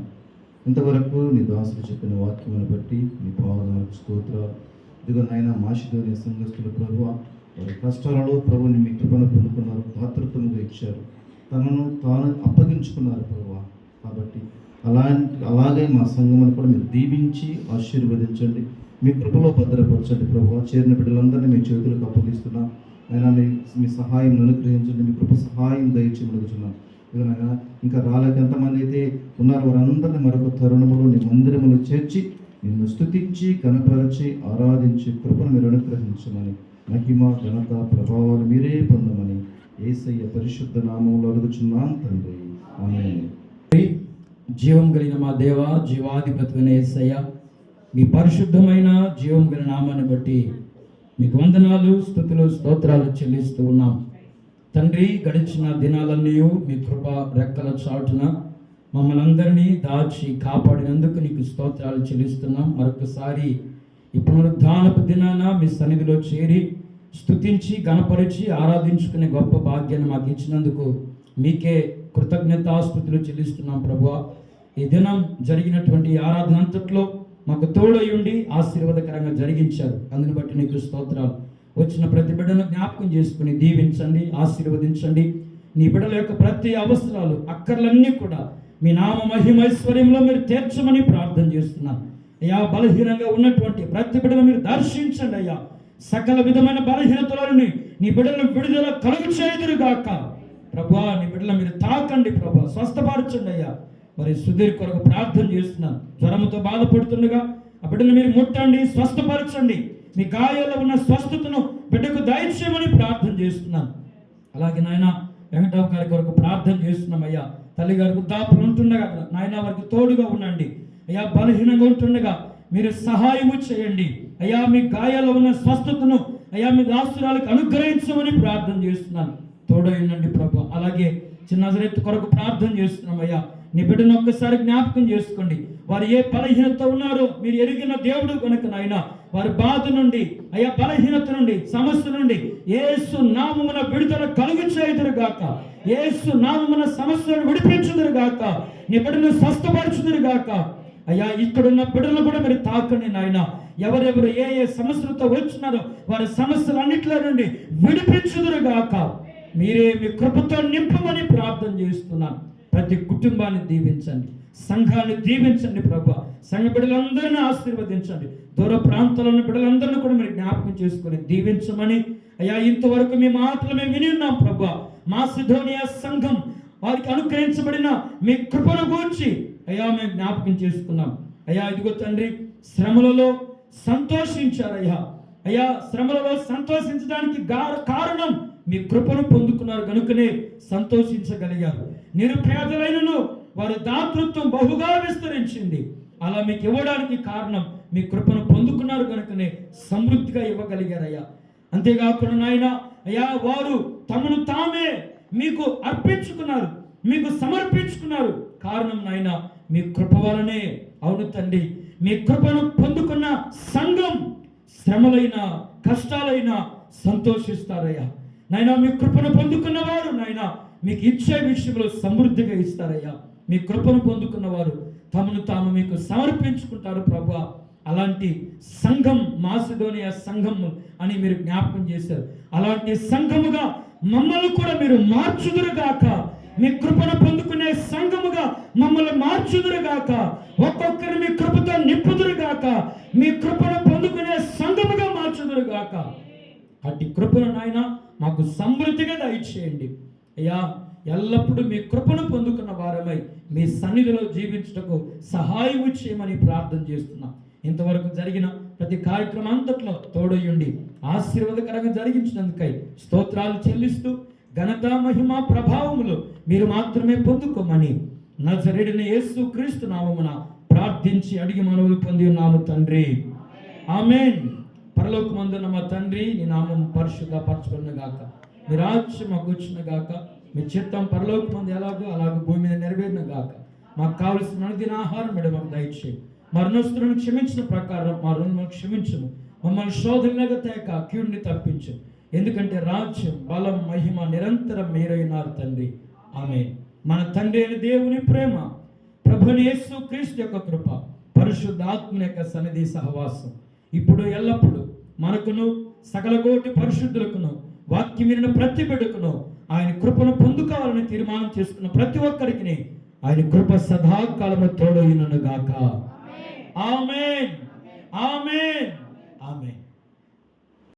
ఇంతవరకు నీ దాసులు చెప్పిన వాక్యమును బట్టి నీ పాదములకు స్తోత్రాలు. ఇదిగో నాయన, మాసిదోనియా సంఘస్థులు ప్రభువ, వారి కష్టాలలో ప్రభుని మీ కృపను పొందుకున్నారు, దాతృత్వముగా ఇచ్చారు, తనను తాను అప్పగించుకున్నారు ప్రభువ. కాబట్టి అలాగే మా సంఘమును కూడా మీరు దీవించి ఆశీర్వదించండి, మీ కృపలో భద్రపరచండి ప్రభువ. చేరిన బిడ్డలందరినీ మీ చేతులకు అప్పగిస్తున్నాం. అయినా మీ సహాయం అనుగ్రహించండి, మీ కృప సహాయం దయచేసి అడుగుతున్నాం. ఇదనైనా ఇంకా రాలేక ఎంతమంది అయితే ఉన్నారో వారందరినీ మరొక తరుణములో నీ మందిరములు చేర్చి నిన్ను స్తుతించి కనపరిచి ఆరాధించి కృపను మీరు అనుగ్రహించమని, మహిమ ఘనత ప్రభావాలు మీరే పొందమని యేసయ్య పరిశుద్ధ నామములో అడుగుచున్నాం తండ్రి, ఆమేన్. జీవం కలిగిన మా దేవ, జీవాధిపతిన యేసయ్య, మీ పరిశుద్ధమైన జీవం కలిగిన నామాన్ని బట్టి మీకు వందనాలు, స్తుతులు, స్తోత్రాలు చెల్లిస్తూ ఉన్నాం తండ్రి. గడిచిన దినాలన్నీ మీ కృప రెక్కల చాటున మమ్మల్ని అందరినీ దాచి కాపాడినందుకు నీకు స్తోత్రాలు చెల్లిస్తున్నాం. మరొకసారి ఈ పునరుద్ధానపు దినాన మీ సన్నిధిలో చేరి స్తుతించి గణపరిచి ఆరాధించుకునే గొప్ప భాగ్యాన్ని మాకు ఇచ్చినందుకు మీకే కృతజ్ఞతాస్తుతులు చెల్లిస్తున్నాం ప్రభువా. ఈ దినం జరిగినటువంటి ఆరాధన అంతట్లో మాకు తోడై ఉండి ఆశీర్వాదకరంగా జరిగించారు. అందుని బట్టి నీకు స్తోత్రాలు. వచ్చిన ప్రతి బిడ్డను జ్ఞాపకం చేసుకుని దీవించండి, ఆశీర్వదించండి. నీ బిడ్డల యొక్క ప్రతి అవసరాలు, అక్కర్లన్నీ కూడా మీ నామ మహిమైశ్వర్యంలో మీరు తీర్చమని ప్రార్థన చేస్తున్నాను అయ్యా. బలహీనంగా ఉన్నటువంటి ప్రతి బిడ్డను మీరు దర్శించండి అయ్యా. సకల విధమైన బలహీనతలని నీ బిడ్డలను విడుదల కలుగు చేయుదురుగాక ప్రభువా. నీ బిడ్డలను మీరు తాకండి ప్రభువా, స్వస్థపరచండి అయ్యా. మరి సుధీర్ కొరకు ప్రార్థన చేస్తున్నాను. జ్వరంతో బాధపడుతుండగా ఆ బిడ్డను మీరు ముట్టండి, స్వస్థపరచండి. మీ గాయాల్లో ఉన్న స్వస్థతను బిడ్డకు దయచేయమని ప్రార్థన చేస్తున్నాను. అలాగే నాయన వెంకటరావు గారి కొరకు ప్రార్థన చేస్తున్నాం అయ్యా. తల్లి గారికి వృద్ధాపులు ఉంటుండగా నాయన వారికి తోడుగా ఉండండి అయ్యా. బలహీనంగా ఉంటుండగా మీరు సహాయము చేయండి అయ్యా. మీ గాయాల్లో ఉన్న స్వస్థతను అయ్యా మీ దాసురాలకు అనుగ్రహించమని ప్రార్థన చేస్తున్నాను. తోడైనండి ప్రభు. అలాగే చిన్న నజరేతు కొరకు ప్రార్థన చేస్తున్నాం అయ్యా. నీ బిడ్డను ఒక్కసారి జ్ఞాపకం చేసుకోండి. వారు ఏ బలహీనత ఉన్నారో మీరు ఎరిగిన దేవుడు కనుక నాయన, వారి బాధ నుండి అయ్యా, బలహీనత నుండి, సమస్య నుండి యేసు నామమున విడుదల కలుగు చేయుదురుగాక. యేసు నామమున సమస్యను విడిపించుదురుగాక. నీ బిడ్డను స్వస్థపరచుదురుగాక అయ్యా. ఇక్కడున్న బిడ్డలు కూడా మీరు తాకండి నాయన. ఎవరెవరు ఏ ఏ సమస్యలతో వచ్చినారో వారి సమస్యలన్నింటిలో నుండి విడిపించుదురుగాక. మీరే మీ కృపతో నింపమని ప్రార్థన చేస్తున్నాను. ప్రతి కుటుంబాన్ని దీవించండి, సంఘాన్ని దీవించండి ప్రభు. సంఘ బిడ్డలందరినీ ఆశీర్వదించండి. దూర ప్రాంతాలను బిడ్డలందరినీ కూడా మీరు జ్ఞాపకం చేసుకొని దీవించమని అయ్యా. ఇంతవరకు మీ మాటలు మేము విని ఉన్నాం ప్రభు. మాసిదోనియా సంఘం వారికి అనుగ్రహించబడిన మీ కృపను గూర్చి అయ్యా మేము జ్ఞాపకం చేసుకున్నాం అయ్యా. ఇదిగో తండ్రి, శ్రమలలో సంతోషించారయ్యా. అయ్యా, శ్రమలలో సంతోషించడానికి కారణం మీ కృపను పొందుకున్నారు కనుకనే సంతోషించగలిగారు. నిరుపేదలైనను వారి దాతృత్వం బహుగా విస్తరించింది. అలా మీకు ఇవ్వడానికి కారణం మీ కృపను పొందుకున్నారు కనుకనే సమృద్ధిగా ఇవ్వగలిగారయ్యా. అంతేకాకుండా నాయన అయ్యా, వారు తమను తామే మీకు అర్పించుకున్నారు, మీకు సమర్పించుకున్నారు. కారణం నాయన మీ కృప వలనే. అవును తండ్రి, మీ కృపను పొందుకున్న సంఘం శ్రమలైన కష్టాలైనా సంతోషిస్తారయ్యా. నాయన మీ కృపను పొందుకున్న వారు నాయన మీకు ఇచ్చే విషయంలో సమృద్ధిగా ఇస్తారయ్యా. మీ కృపను పొందుకున్న వారు తమను తాము మీకు సమర్పించుకుంటారు ప్రభువా. అలాంటి సంఘం మాసిదోనియా సంఘము అని మీరు జ్ఞాపకం చేశారు. అలాంటి సంఘముగా మమ్మల్ని కూడా మీరు మార్చుదురుగాక. మీ కృపను పొందుకునే సంఘముగా మమ్మల్ని మార్చుదురుగాక. ఒక్కొక్కరు మీ కృపతో నింపుదురుగాక. మీ కృపను పొందుకునే సంఘముగా మార్చుదురుగాక. అట్టి కృపను నాయన మాకు సమృద్ధిగా దయచేయండి అయ్యా. ఎల్లప్పుడూ మీ కృపను పొందుకున్న వారమై మీ సన్నిధిలో జీవించుటకు సహాయం చేయమని ప్రార్థన చేస్తున్నాం. ఇంతవరకు జరిగిన ప్రతి కార్యక్రమం అంతట్లో తోడయుండి ఆశీర్వాదకరంగా జరిగించినందుకై స్తోత్రాలు చెల్లిస్తూ ఘనత మహిమ ప్రభావములు మీరు మాత్రమే పొందుకోమని నజరేయుడైన యేసు క్రీస్తు నామమున ప్రార్థించి అడిగి మనవులు పొంది ఉన్నాము తండ్రి. ఆమేన్. పరలోకమందున్న మా తండ్రి, నీ నామం పరిశుద్ధపరచబడును గాక. మీ రాజ్యం మాకు వచ్చును గాక. మీ చిత్తం పరలోకమందు ఎలాగో అలాగో భూమి మీద నెరవేరును గాక. మాకు కావలసిన అనుదిన ఆహారం మీద మాకు దయచేయి. మా రుణస్తులను క్షమించిన ప్రకారం మా రుణములను క్షమించుము. మమ్మల్ని శోధనగా తేక కీడుని తప్పించు. ఎందుకంటే రాజ్యం, బలం, మహిమ నిరంతరం మీరైనారు తండ్రి. ఆమేన్. మన తండ్రి అయిన దేవుని ప్రేమ, ప్రభువైన యేసు క్రీస్తు యొక్క కృప, పరిశుద్ధ ఆత్మ యొక్క సన్నిధి సహవాసం ఇప్పుడు ఎల్లప్పుడు మనకును సకల కోటి పరిశుద్ధులకును వాక్యం వినిన ప్రతి బిడ్డకును ఆయన కృపను పొందుకోవాలని తీర్మానం చేసుకున్న ప్రతి ఒక్కరికి ఆయన కృప సదాకాలము తోడైనను గాక. ఆమేన్. ఆమేన్. ఆమేన్.